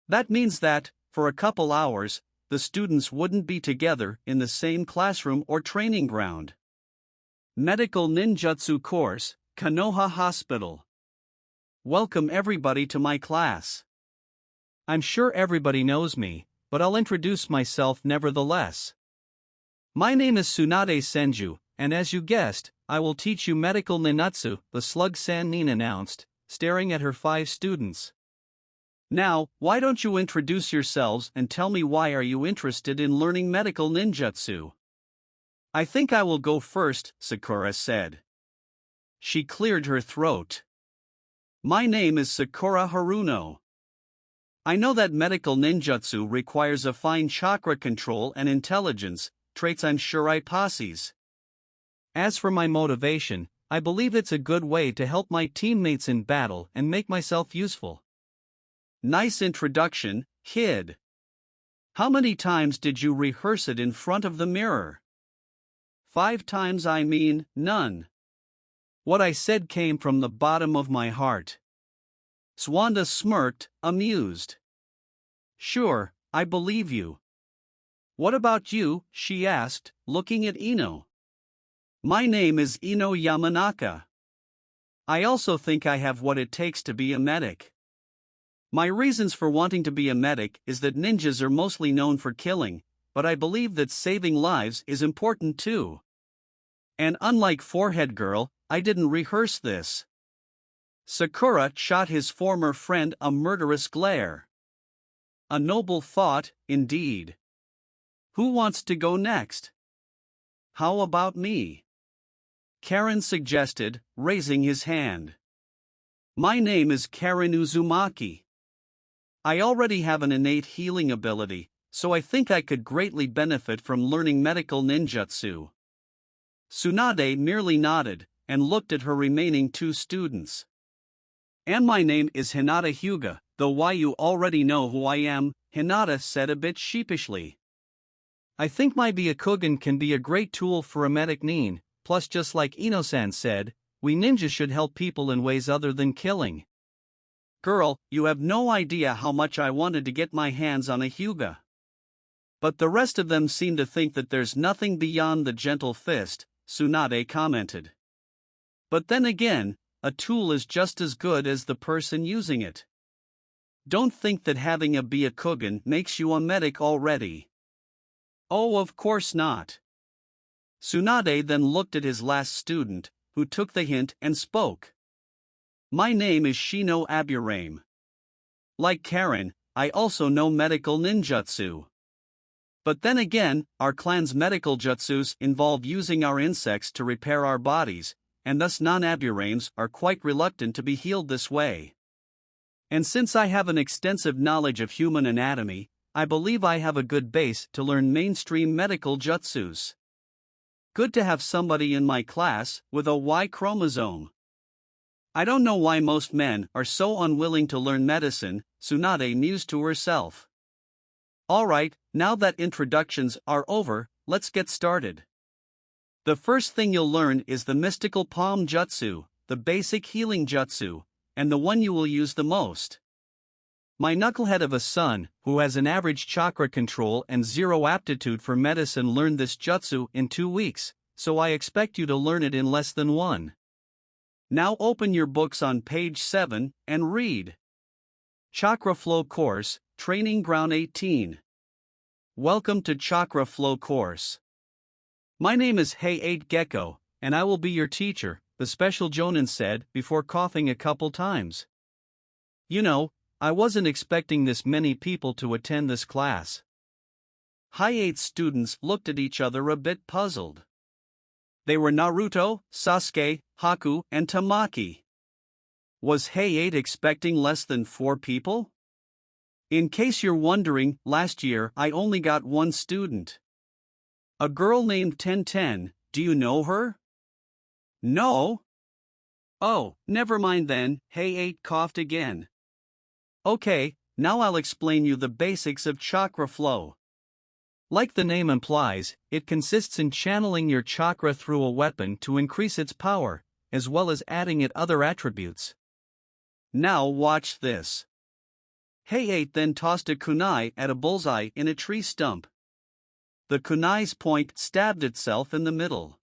That means that, for a couple hours, the students wouldn't be together in the same classroom or training ground. Medical Ninjutsu Course, Konoha Hospital. Welcome everybody to my class. I'm sure everybody knows me, but I'll introduce myself nevertheless. My name is Tsunade Senju, and as you guessed, I will teach you medical ninjutsu, the slug Sannin announced, staring at her 5 students. Now, why don't you introduce yourselves and tell me why are you interested in learning medical ninjutsu? I think I will go first, Sakura said. She cleared her throat. My name is Sakura Haruno. I know that medical ninjutsu requires a fine chakra control and intelligence, traits I'm sure I possess. As for my motivation, I believe it's a good way to help my teammates in battle and make myself useful. Nice introduction, kid. How many times did you rehearse it in front of the mirror? 5 times, I mean, none. What I said came from the bottom of my heart. Swanda smirked, amused. Sure, I believe you. What about you? She asked, looking at Ino. My name is Ino Yamanaka. I also think I have what it takes to be a medic. My reasons for wanting to be a medic is that ninjas are mostly known for killing, but I believe that saving lives is important too. And unlike Forehead Girl, I didn't rehearse this. Sakura shot his former friend a murderous glare. A noble thought, indeed. Who wants to go next? How about me? Karen suggested, raising his hand. My name is Karen Uzumaki. I already have an innate healing ability, so I think I could greatly benefit from learning medical ninjutsu. Tsunade merely nodded, and looked at her remaining 2 students. And my name is Hinata Hyuga, though why you already know who I am, Hinata said a bit sheepishly. I think my Byakugan can be a great tool for a medic nin, plus just like Ino-san said, we ninjas should help people in ways other than killing. Girl, you have no idea how much I wanted to get my hands on a Hyuga. But the rest of them seem to think that there's nothing beyond the gentle fist, Tsunade commented. But then again, a tool is just as good as the person using it. Don't think that having a Byakugan makes you a medic already. Oh, of course not. Tsunade then looked at his last student, who took the hint and spoke. My name is Shino Aburame. Like Karen, I also know medical ninjutsu. But then again, our clan's medical jutsus involve using our insects to repair our bodies, and thus non-Aburames are quite reluctant to be healed this way. And since I have an extensive knowledge of human anatomy, I believe I have a good base to learn mainstream medical jutsus. Good to have somebody in my class with a Y chromosome. I don't know why most men are so unwilling to learn medicine, Tsunade mused to herself. Alright, now that introductions are over, let's get started. The first thing you'll learn is the mystical palm jutsu, the basic healing jutsu, and the one you will use the most. My knucklehead of a son, who has an average chakra control and 0 aptitude for medicine, learned this jutsu in 2 weeks, so I expect you to learn it in less than 1. Now open your books on page 7 and read. Chakra Flow Course, Training Ground 18. Welcome to Chakra Flow Course. My name is Hey-8 Gecko, and I will be your teacher, the special Jonin said before coughing a couple times. You know, I wasn't expecting this many people to attend this class. Hi-8 students looked at each other a bit puzzled. They were Naruto, Sasuke, Haku, and Tamaki. Was Hey8 expecting less than 4 people? In case you're wondering, last year I only got one student. A girl named 1010, do you know her? No? Oh, never mind then, Hey8 coughed again. Okay, now I'll explain you the basics of chakra flow. Like the name implies, it consists in channeling your chakra through a weapon to increase its power, as well as adding it other attributes. Now watch this. Hey8 then tossed a kunai at a bullseye in a tree stump. The kunai's point stabbed itself in the middle.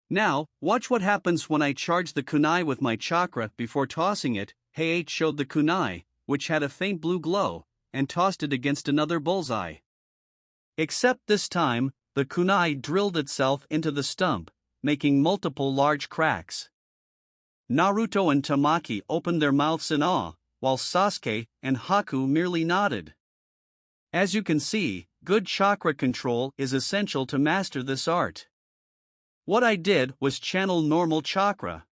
Now, watch what happens when I charge the kunai with my chakra before tossing it. Hey8 showed the kunai, which had a faint blue glow, and tossed it against another bullseye. Except this time, the kunai drilled itself into the stump, making multiple large cracks. Naruto and Tamaki opened their mouths in awe, while Sasuke and Haku merely nodded. As you can see, good chakra control is essential to master this art. What I did was channel normal chakra.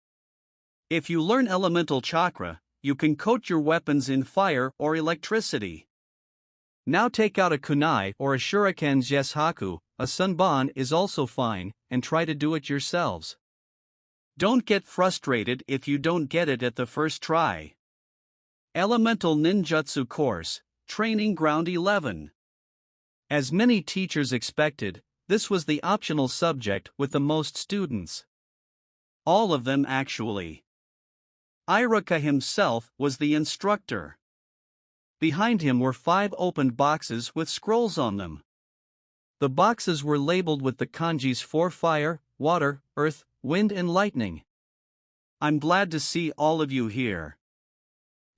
If you learn elemental chakra, you can coat your weapons in fire or electricity. Now take out a kunai or a shuriken. Yes, Haku, a sunban is also fine, and try to do it yourselves. Don't get frustrated if you don't get it at the first try. Elemental Ninjutsu Course, Training Ground 11. As many teachers expected, this was the optional subject with the most students. All of them actually. Iruka himself was the instructor. Behind him were 5 opened boxes with scrolls on them. The boxes were labeled with the kanjis for fire, water, earth, wind and lightning. I'm glad to see all of you here.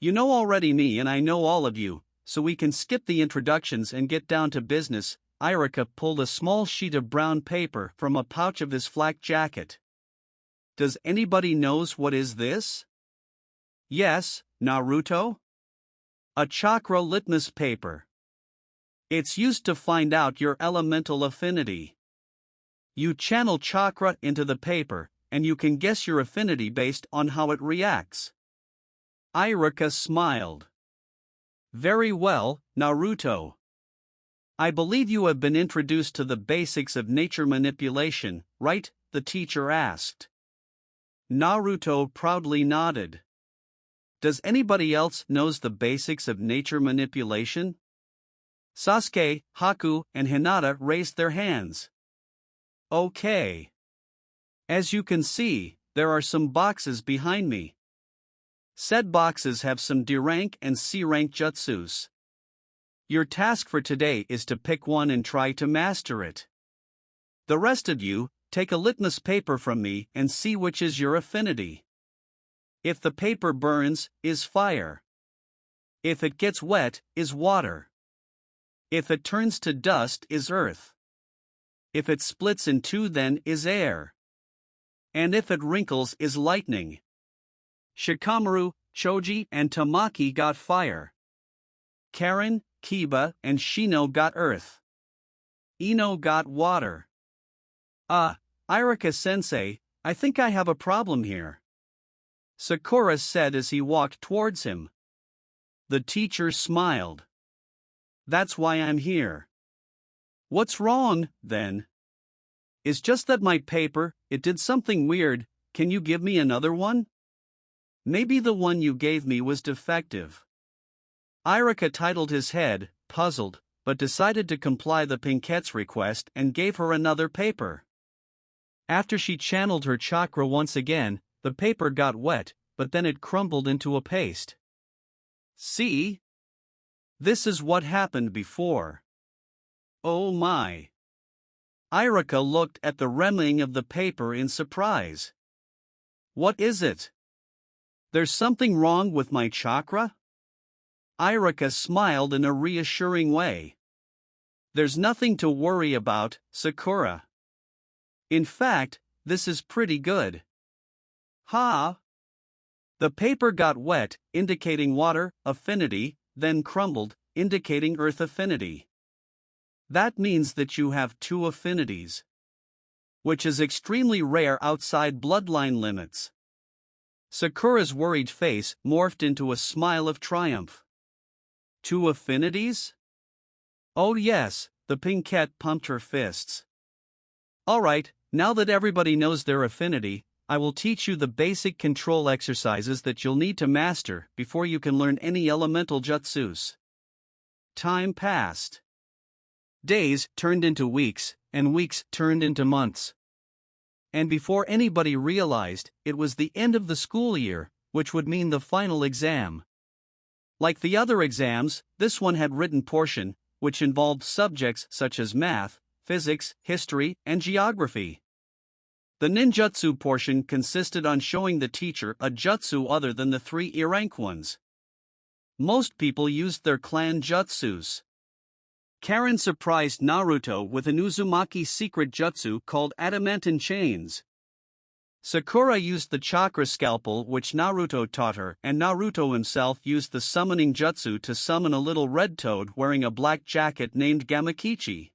You know already me and I know all of you, so we can skip the introductions and get down to business. Iruka pulled a small sheet of brown paper from a pouch of his flak jacket. Does anybody knows what is this? Yes, Naruto? A chakra litmus paper. It's used to find out your elemental affinity. You channel chakra into the paper, and you can guess your affinity based on how it reacts. Iruka smiled. Very well, Naruto. I believe you have been introduced to the basics of nature manipulation, right? The teacher asked. Naruto proudly nodded. Does anybody else knows the basics of nature manipulation? Sasuke, Haku, and Hinata raised their hands. Okay. As you can see, there are some boxes behind me. Said boxes have some D rank and C rank jutsus. Your task for today is to pick one and try to master it. The rest of you, take a litmus paper from me and see which is your affinity. If the paper burns, is fire. If it gets wet, is water. If it turns to dust, is earth. If it splits in two, then is air. And if it wrinkles, is lightning. Shikamaru, Choji, and Tamaki got fire. Karen, Kiba, and Shino got earth. Ino got water. Iruka-sensei, I think I have a problem here. Sakura said as he walked towards him. The teacher smiled. That's why I'm here. What's wrong, then? It's just that my paper, it did something weird. Can you give me another one? Maybe the one you gave me was defective. Iruka titled his head, puzzled, but decided to comply the Pinkette's request and gave her another paper. After she channeled her chakra once again, the paper got wet, but then it crumbled into a paste. See? This is what happened before. Oh my. Iruka looked at the remaining of the paper in surprise. What is it? There's something wrong with my chakra? Iruka smiled in a reassuring way. There's nothing to worry about, Sakura. In fact, this is pretty good. Ha! The paper got wet, indicating water affinity, then crumbled, indicating earth affinity. That means that you have 2 affinities, which is extremely rare outside bloodline limits. Sakura's worried face morphed into a smile of triumph. 2 affinities? Oh yes, the pinkette pumped her fists. Alright, now that everybody knows their affinity, I will teach you the basic control exercises that you'll need to master before you can learn any elemental jutsus. Time passed. Days turned into weeks, and weeks turned into months. And before anybody realized, it was the end of the school year, which would mean the final exam. Like the other exams, this one had written portion, which involved subjects such as math, physics, history, and geography. The ninjutsu portion consisted on showing the teacher a jutsu other than the 3 E-rank ones. Most people used their clan jutsus. Karen surprised Naruto with an Uzumaki secret jutsu called Adamantine Chains. Sakura used the chakra scalpel which Naruto taught her, and Naruto himself used the summoning jutsu to summon a little red toad wearing a black jacket named Gamakichi.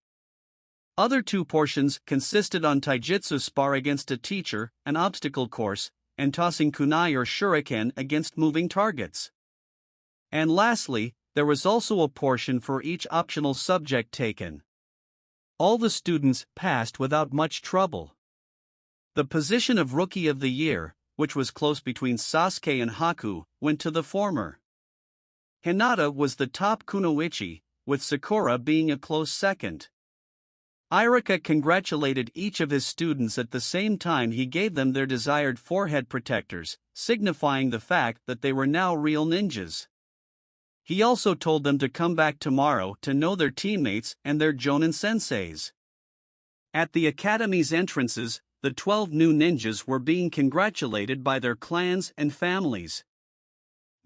Other 2 portions consisted on taijutsu spar against a teacher, an obstacle course, and tossing kunai or shuriken against moving targets. And lastly, there was also a portion for each optional subject taken. All the students passed without much trouble. The position of Rookie of the Year, which was close between Sasuke and Haku, went to the former. Hinata was the top kunoichi, with Sakura being a close second. Irika congratulated each of his students at the same time he gave them their desired forehead protectors, signifying the fact that they were now real ninjas. He also told them to come back tomorrow to know their teammates and their Jonin senseis. At the academy's entrances, the 12 new ninjas were being congratulated by their clans and families.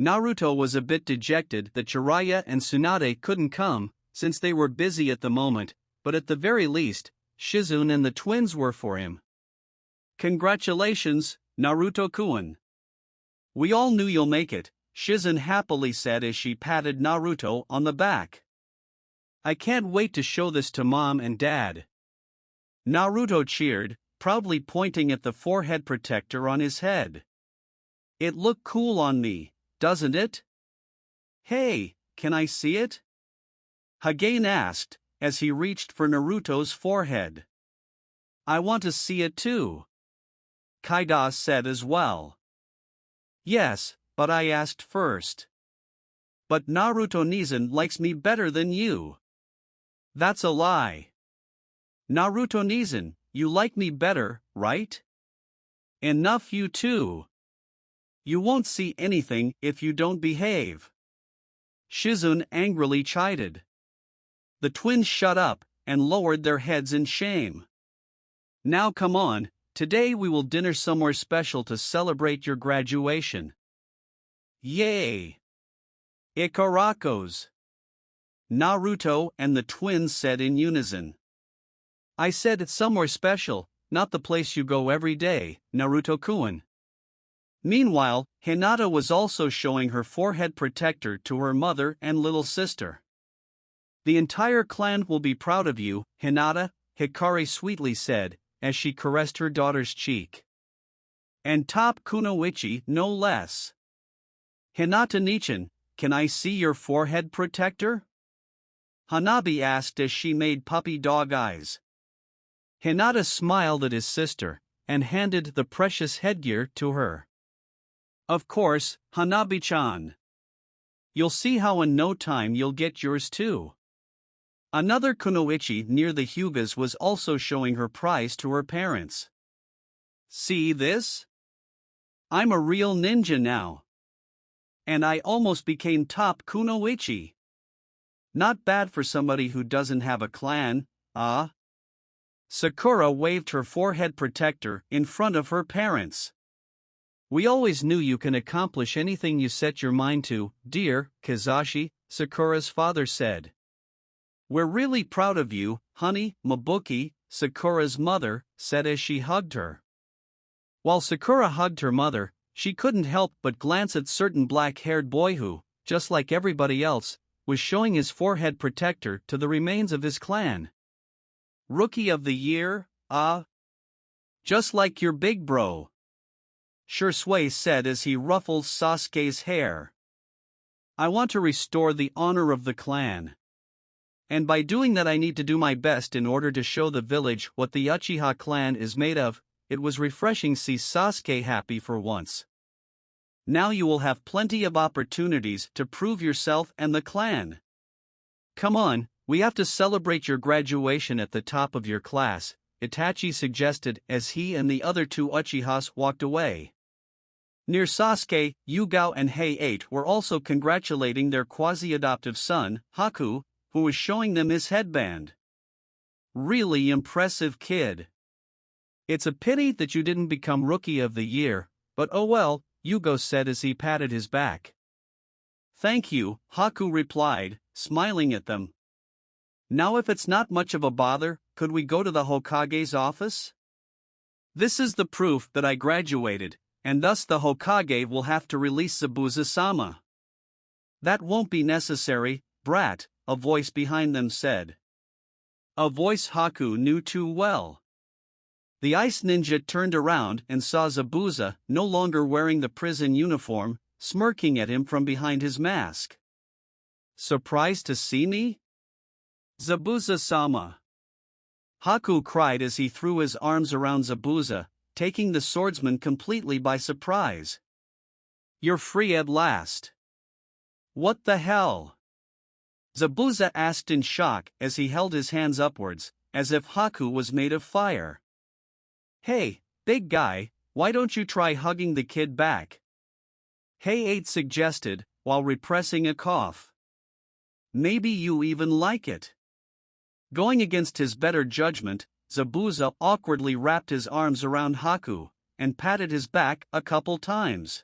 Naruto was a bit dejected that Jiraiya and Tsunade couldn't come, since they were busy at the moment, but at the very least, Shizune and the twins were for him. Congratulations, Naruto-kun. We all knew you'll make it, Shizune happily said as she patted Naruto on the back. I can't wait to show this to Mom and Dad. Naruto cheered, proudly pointing at the forehead protector on his head. It looked cool on me, doesn't it? Hey, can I see it? Hagane asked, as he reached for Naruto's forehead. I want to see it too. Kaida said as well. Yes, but I asked first. But Naruto-Nizan likes me better than you. That's a lie. Naruto-Nizan, you like me better, right? Enough you too. You won't see anything if you don't behave. Shizune angrily chided. The twins shut up and lowered their heads in shame. Now come on, today we will dinner somewhere special to celebrate your graduation. Yay! Ikarakos! Naruto and the twins said in unison. I said it's somewhere special, not the place you go every day, Naruto-kun. Meanwhile, Hinata was also showing her forehead protector to her mother and little sister. The entire clan will be proud of you, Hinata, Hikari sweetly said, as she caressed her daughter's cheek. And top kunoichi no less. Hinata-nichan, can I see your forehead protector? Hanabi asked as she made puppy dog eyes. Hinata smiled at his sister, and handed the precious headgear to her. Of course, Hanabi-chan. You'll see how in no time you'll get yours too. Another kunoichi near the Hyugas was also showing her prize to her parents. See this? I'm a real ninja now. And I almost became top kunoichi. Not bad for somebody who doesn't have a clan, ah? Sakura waved her forehead protector in front of her parents. We always knew you can accomplish anything you set your mind to, dear Kizashi, Sakura's father said. We're really proud of you, honey, Mabuki, Sakura's mother said as she hugged her. While Sakura hugged her mother, she couldn't help but glance at certain black-haired boy who, just like everybody else, was showing his forehead protector to the remains of his clan. Rookie of the Year, ah? Just like your big bro. Shursui said as he ruffled Sasuke's hair. I want to restore the honor of the clan. And by doing that I need to do my best in order to show the village what the Uchiha clan is made of. It was refreshing to see Sasuke happy for once. Now you will have plenty of opportunities to prove yourself and the clan. Come on, we have to celebrate your graduation at the top of your class, Itachi suggested as he and the other two Uchihas walked away. Near Sasuke, Yugao and Hei-8 were also congratulating their quasi-adoptive son, Haku, who was showing them his headband. Really impressive kid. It's a pity that you didn't become Rookie of the Year, but oh well, Yugo said as he patted his back. Thank you, Haku replied, smiling at them. Now if it's not much of a bother, could we go to the Hokage's office? This is the proof that I graduated, and thus the Hokage will have to release Zabuza-sama. That won't be necessary, brat, a voice behind them said. A voice Haku knew too well. The ice ninja turned around and saw Zabuza, no longer wearing the prison uniform, smirking at him from behind his mask. Surprised to see me? Zabuza-sama! Haku cried as he threw his arms around Zabuza, taking the swordsman completely by surprise. You're free at last. What the hell? Zabuza asked in shock as he held his hands upwards, as if Haku was made of fire. Hey, big guy, why don't you try hugging the kid back? Hei-8 suggested, while repressing a cough. Maybe you even like it. Going against his better judgment, Zabuza awkwardly wrapped his arms around Haku, and patted his back a couple times.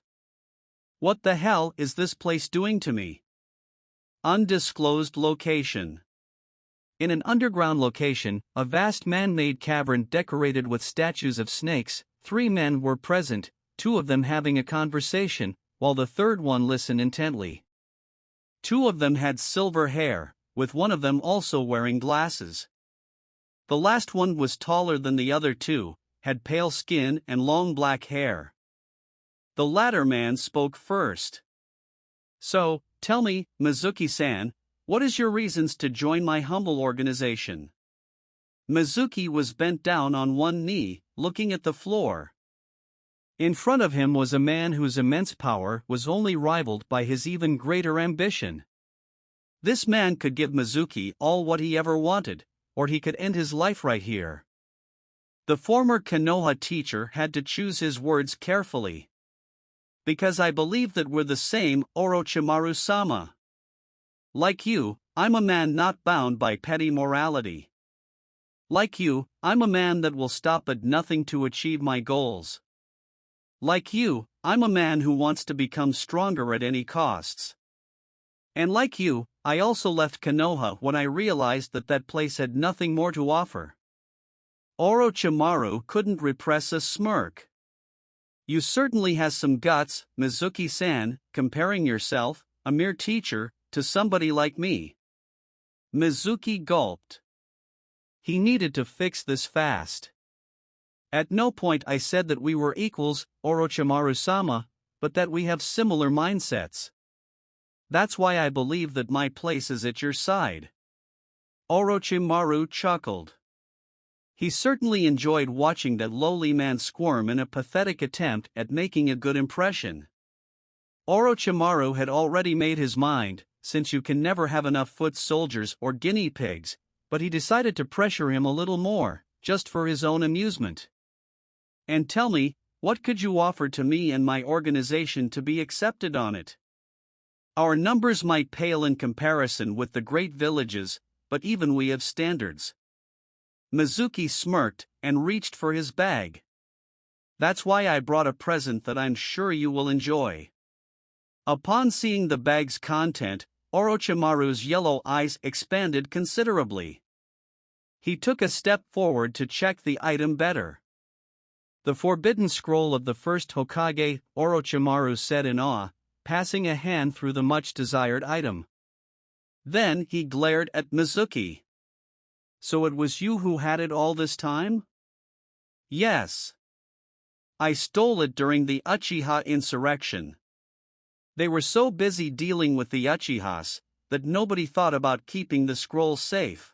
What the hell is this place doing to me? Undisclosed location. In an underground location, a vast man-made cavern decorated with statues of snakes, 3 men were present, 2 of them having a conversation, while the third one listened intently. 2 of them had silver hair, with one of them also wearing glasses. The last one was taller than the other 2, had pale skin and long black hair. The latter man spoke first. So, tell me, Mizuki-san, what is your reasons to join my humble organization? Mizuki was bent down on one knee, looking at the floor. In front of him was a man whose immense power was only rivaled by his even greater ambition. This man could give Mizuki all what he ever wanted, or he could end his life right here. The former Konoha teacher had to choose his words carefully. Because I believe that we're the same, Orochimaru-sama. Like you, I'm a man not bound by petty morality. Like you, I'm a man that will stop at nothing to achieve my goals. Like you, I'm a man who wants to become stronger at any costs. And like you, I also left Konoha when I realized that that place had nothing more to offer. Orochimaru couldn't repress a smirk. You certainly has some guts, Mizuki-san, comparing yourself, a mere teacher, to somebody like me. Mizuki gulped. He needed to fix this fast. At no point I said that we were equals, Orochimaru-sama, but that we have similar mindsets. That's why I believe that my place is at your side. Orochimaru chuckled. He certainly enjoyed watching that lowly man squirm in a pathetic attempt at making a good impression. Orochimaru had already made his mind, since you can never have enough foot soldiers or guinea pigs, but he decided to pressure him a little more, just for his own amusement. And tell me, what could you offer to me and my organization to be accepted on it? Our numbers might pale in comparison with the great villages, but even we have standards. Mizuki smirked and reached for his bag. That's why I brought a present that I'm sure you will enjoy. Upon seeing the bag's content, Orochimaru's yellow eyes expanded considerably. He took a step forward to check the item better. The forbidden scroll of the first Hokage, Orochimaru said in awe, passing a hand through the much-desired item. Then he glared at Mizuki. So it was you who had it all this time? Yes. I stole it during the Uchiha insurrection. They were so busy dealing with the Uchihas that nobody thought about keeping the scroll safe.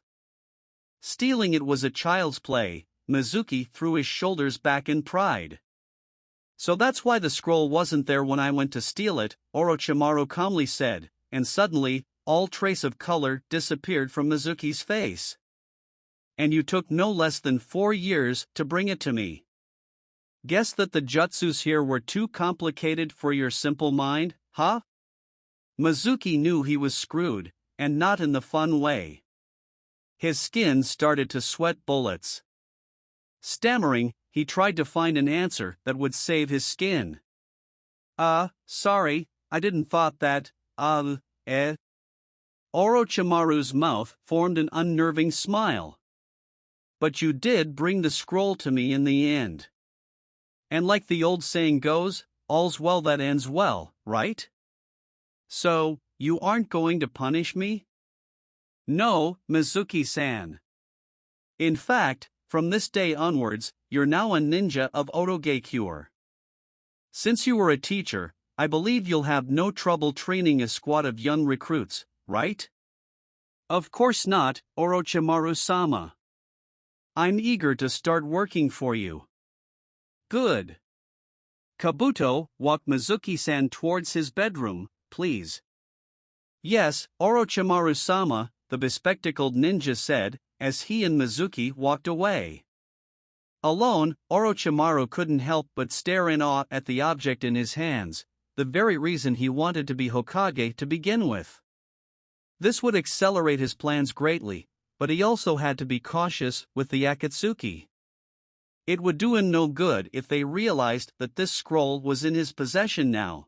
Stealing it was a child's play, Mizuki threw his shoulders back in pride. So that's why the scroll wasn't there when I went to steal it, Orochimaru calmly said, and suddenly, all trace of color disappeared from Mizuki's face. And you took no less than 4 years to bring it to me. Guess that the jutsus here were too complicated for your simple mind, huh? Mizuki knew he was screwed, and not in the fun way. His skin started to sweat bullets. Stammering, he tried to find an answer that would save his skin. Sorry, I didn't thought that, Orochimaru's mouth formed an unnerving smile. But you did bring the scroll to me in the end. And like the old saying goes, all's well that ends well, right? So, you aren't going to punish me? No, Mizuki-san. In fact, from this day onwards, you're now a ninja of Otogakure. Since you were a teacher, I believe you'll have no trouble training a squad of young recruits, right? Of course not, Orochimaru-sama. I'm eager to start working for you. Good. Kabuto, walk Mizuki-san towards his bedroom, please. Yes, Orochimaru-sama, the bespectacled ninja said, as he and Mizuki walked away. Alone, Orochimaru couldn't help but stare in awe at the object in his hands, the very reason he wanted to be Hokage to begin with. This would accelerate his plans greatly, but he also had to be cautious with the Akatsuki. It would do him no good if they realized that this scroll was in his possession now.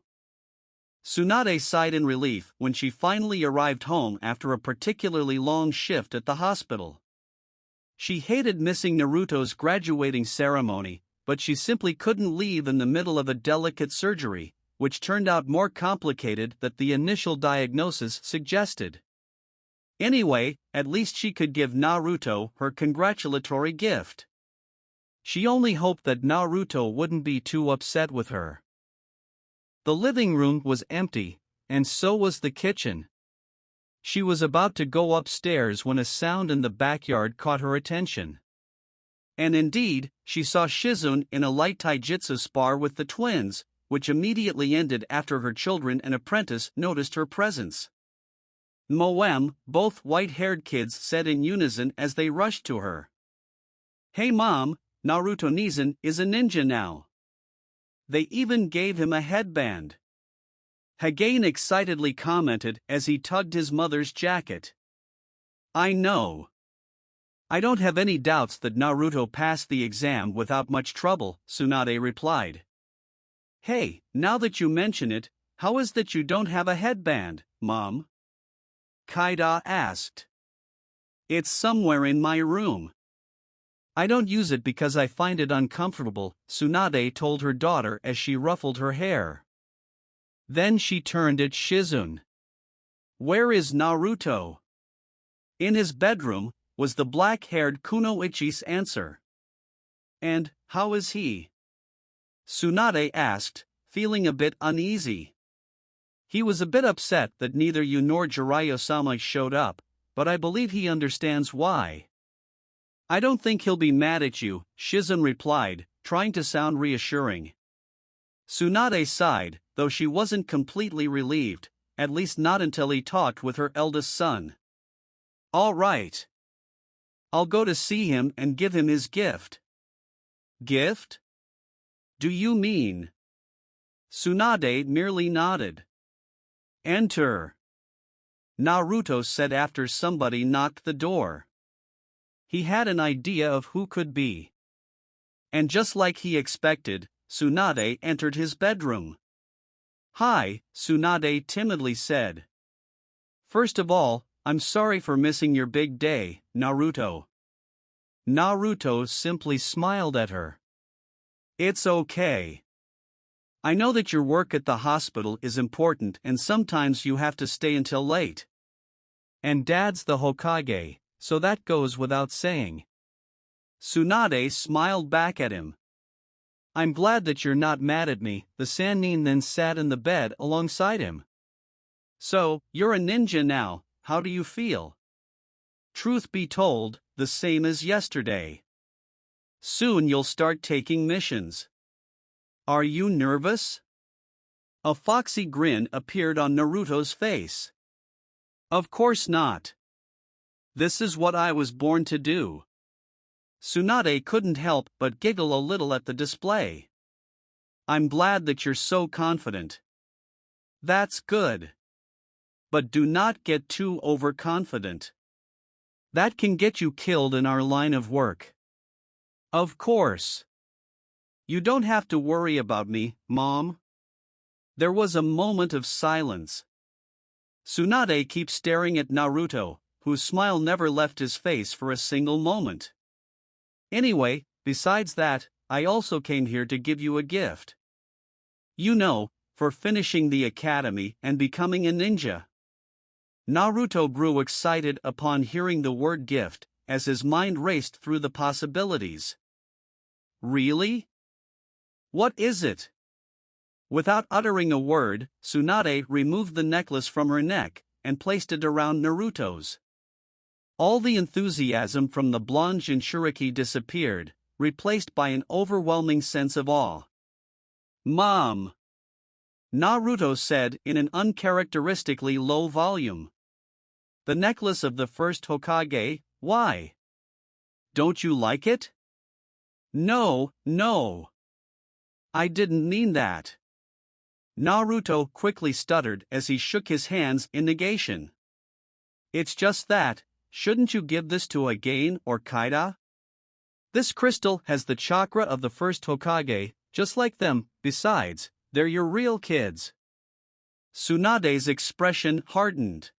Tsunade sighed in relief when she finally arrived home after a particularly long shift at the hospital. She hated missing Naruto's graduating ceremony, but she simply couldn't leave in the middle of a delicate surgery, which turned out more complicated than the initial diagnosis suggested. Anyway, at least she could give Naruto her congratulatory gift. She only hoped that Naruto wouldn't be too upset with her. The living room was empty, and so was the kitchen. She was about to go upstairs when a sound in the backyard caught her attention. And indeed, she saw Shizune in a light taijutsu spar with the twins, which immediately ended after her children and apprentice noticed her presence. Moem, both white-haired kids said in unison as they rushed to her. Hey Mom, Naruto Nizan is a ninja now. They even gave him a headband. Hagane excitedly commented as he tugged his mother's jacket. I know. I don't have any doubts that Naruto passed the exam without much trouble, Tsunade replied. Hey, now that you mention it, how is that you don't have a headband, Mom? Kaida asked. It's somewhere in my room. I don't use it because I find it uncomfortable, Tsunade told her daughter as she ruffled her hair. Then she turned at Shizune. Where is Naruto? In his bedroom, was the black-haired Kunoichi's answer. And, how is he? Tsunade asked, feeling a bit uneasy. He was a bit upset that neither you nor Jiraiya-sama showed up, but I believe he understands why. I don't think he'll be mad at you, Shizune replied, trying to sound reassuring. Tsunade sighed, though she wasn't completely relieved, at least not until he talked with her eldest son. All right. I'll go to see him and give him his gift. Gift? Do you mean? Tsunade merely nodded. Enter. Naruto said after somebody knocked the door. He had an idea of who could be. And just like he expected, Tsunade entered his bedroom. Hi, Tsunade timidly said. First of all, I'm sorry for missing your big day, Naruto. Naruto simply smiled at her. It's okay. I know that your work at the hospital is important and sometimes you have to stay until late. And Dad's the Hokage, so that goes without saying. Tsunade smiled back at him. I'm glad that you're not mad at me. The Sannin then sat in the bed alongside him. So, you're a ninja now, how do you feel? Truth be told, the same as yesterday. Soon you'll start taking missions. Are you nervous? A foxy grin appeared on Naruto's face. Of course not. This is what I was born to do. Tsunade couldn't help but giggle a little at the display. I'm glad that you're so confident. That's good. But do not get too overconfident. That can get you killed in our line of work. Of course. You don't have to worry about me, Mom. There was a moment of silence. Tsunade keeps staring at Naruto, whose smile never left his face for a single moment. Anyway, besides that, I also came here to give you a gift. You know, for finishing the academy and becoming a ninja. Naruto grew excited upon hearing the word gift, as his mind raced through the possibilities. Really? What is it? Without uttering a word, Tsunade removed the necklace from her neck and placed it around Naruto's. All the enthusiasm from the blonde Jinchuriki disappeared, replaced by an overwhelming sense of awe. Mom! Naruto said in an uncharacteristically low volume. The necklace of the first Hokage, why? Don't you like it? No. I didn't mean that. Naruto quickly stuttered as he shook his hands in negation. It's just that, shouldn't you give this to Again or Kaida? This crystal has the chakra of the first Hokage, just like them. Besides, they're your real kids. Tsunade's expression hardened.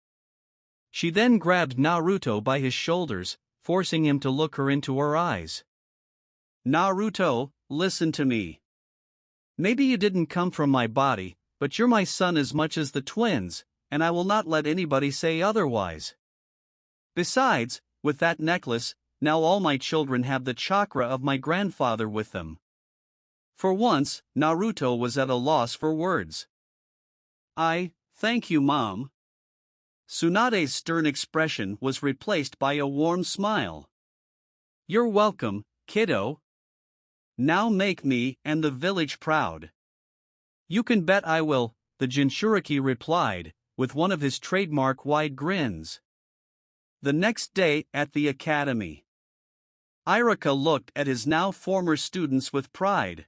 She then grabbed Naruto by his shoulders, forcing him to look her into her eyes. Naruto, listen to me. Maybe you didn't come from my body, but you're my son as much as the twins, and I will not let anybody say otherwise. Besides, with that necklace, now all my children have the chakra of my grandfather with them. For once, Naruto was at a loss for words. Thank you, Mom. Tsunade's stern expression was replaced by a warm smile. You're welcome, kiddo. Now make me and the village proud. You can bet I will, the Jinchuriki replied, with one of his trademark wide grins. The next day at the academy. Irika looked at his now former students with pride.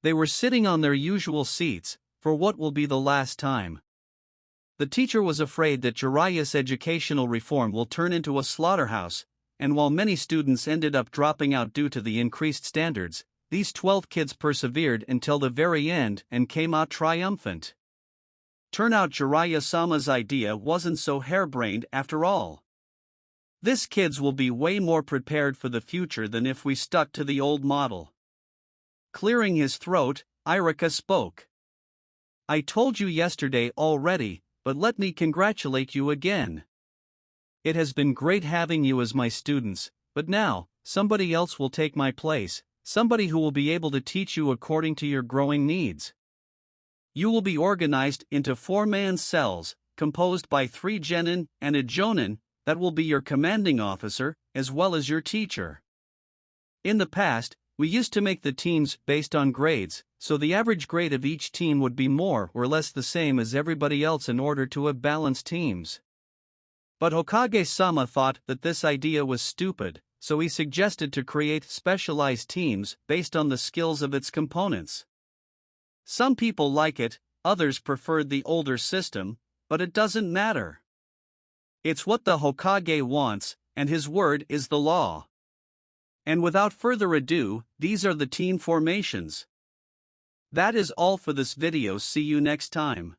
They were sitting on their usual seats, for what will be the last time. The teacher was afraid that Jiraiya's educational reform will turn into a slaughterhouse, and while many students ended up dropping out due to the increased standards, these 12 kids persevered until the very end and came out triumphant. Turn out Jiraiya-sama's idea wasn't so harebrained after all. This kids will be way more prepared for the future than if we stuck to the old model. Clearing his throat, Irika spoke. I told you yesterday already, but let me congratulate you again. It has been great having you as my students, but now, somebody else will take my place, somebody who will be able to teach you according to your growing needs. You will be organized into 4-man cells, composed by 3 genin and a jonin, that will be your commanding officer, as well as your teacher. In the past, we used to make the teams based on grades, so the average grade of each team would be more or less the same as everybody else in order to have balanced teams. But Hokage-sama thought that this idea was stupid, so he suggested to create specialized teams based on the skills of its components. Some people like it, others preferred the older system, but it doesn't matter. It's what the Hokage wants, and his word is the law. And without further ado, these are the team formations. That is all for this video. See you next time.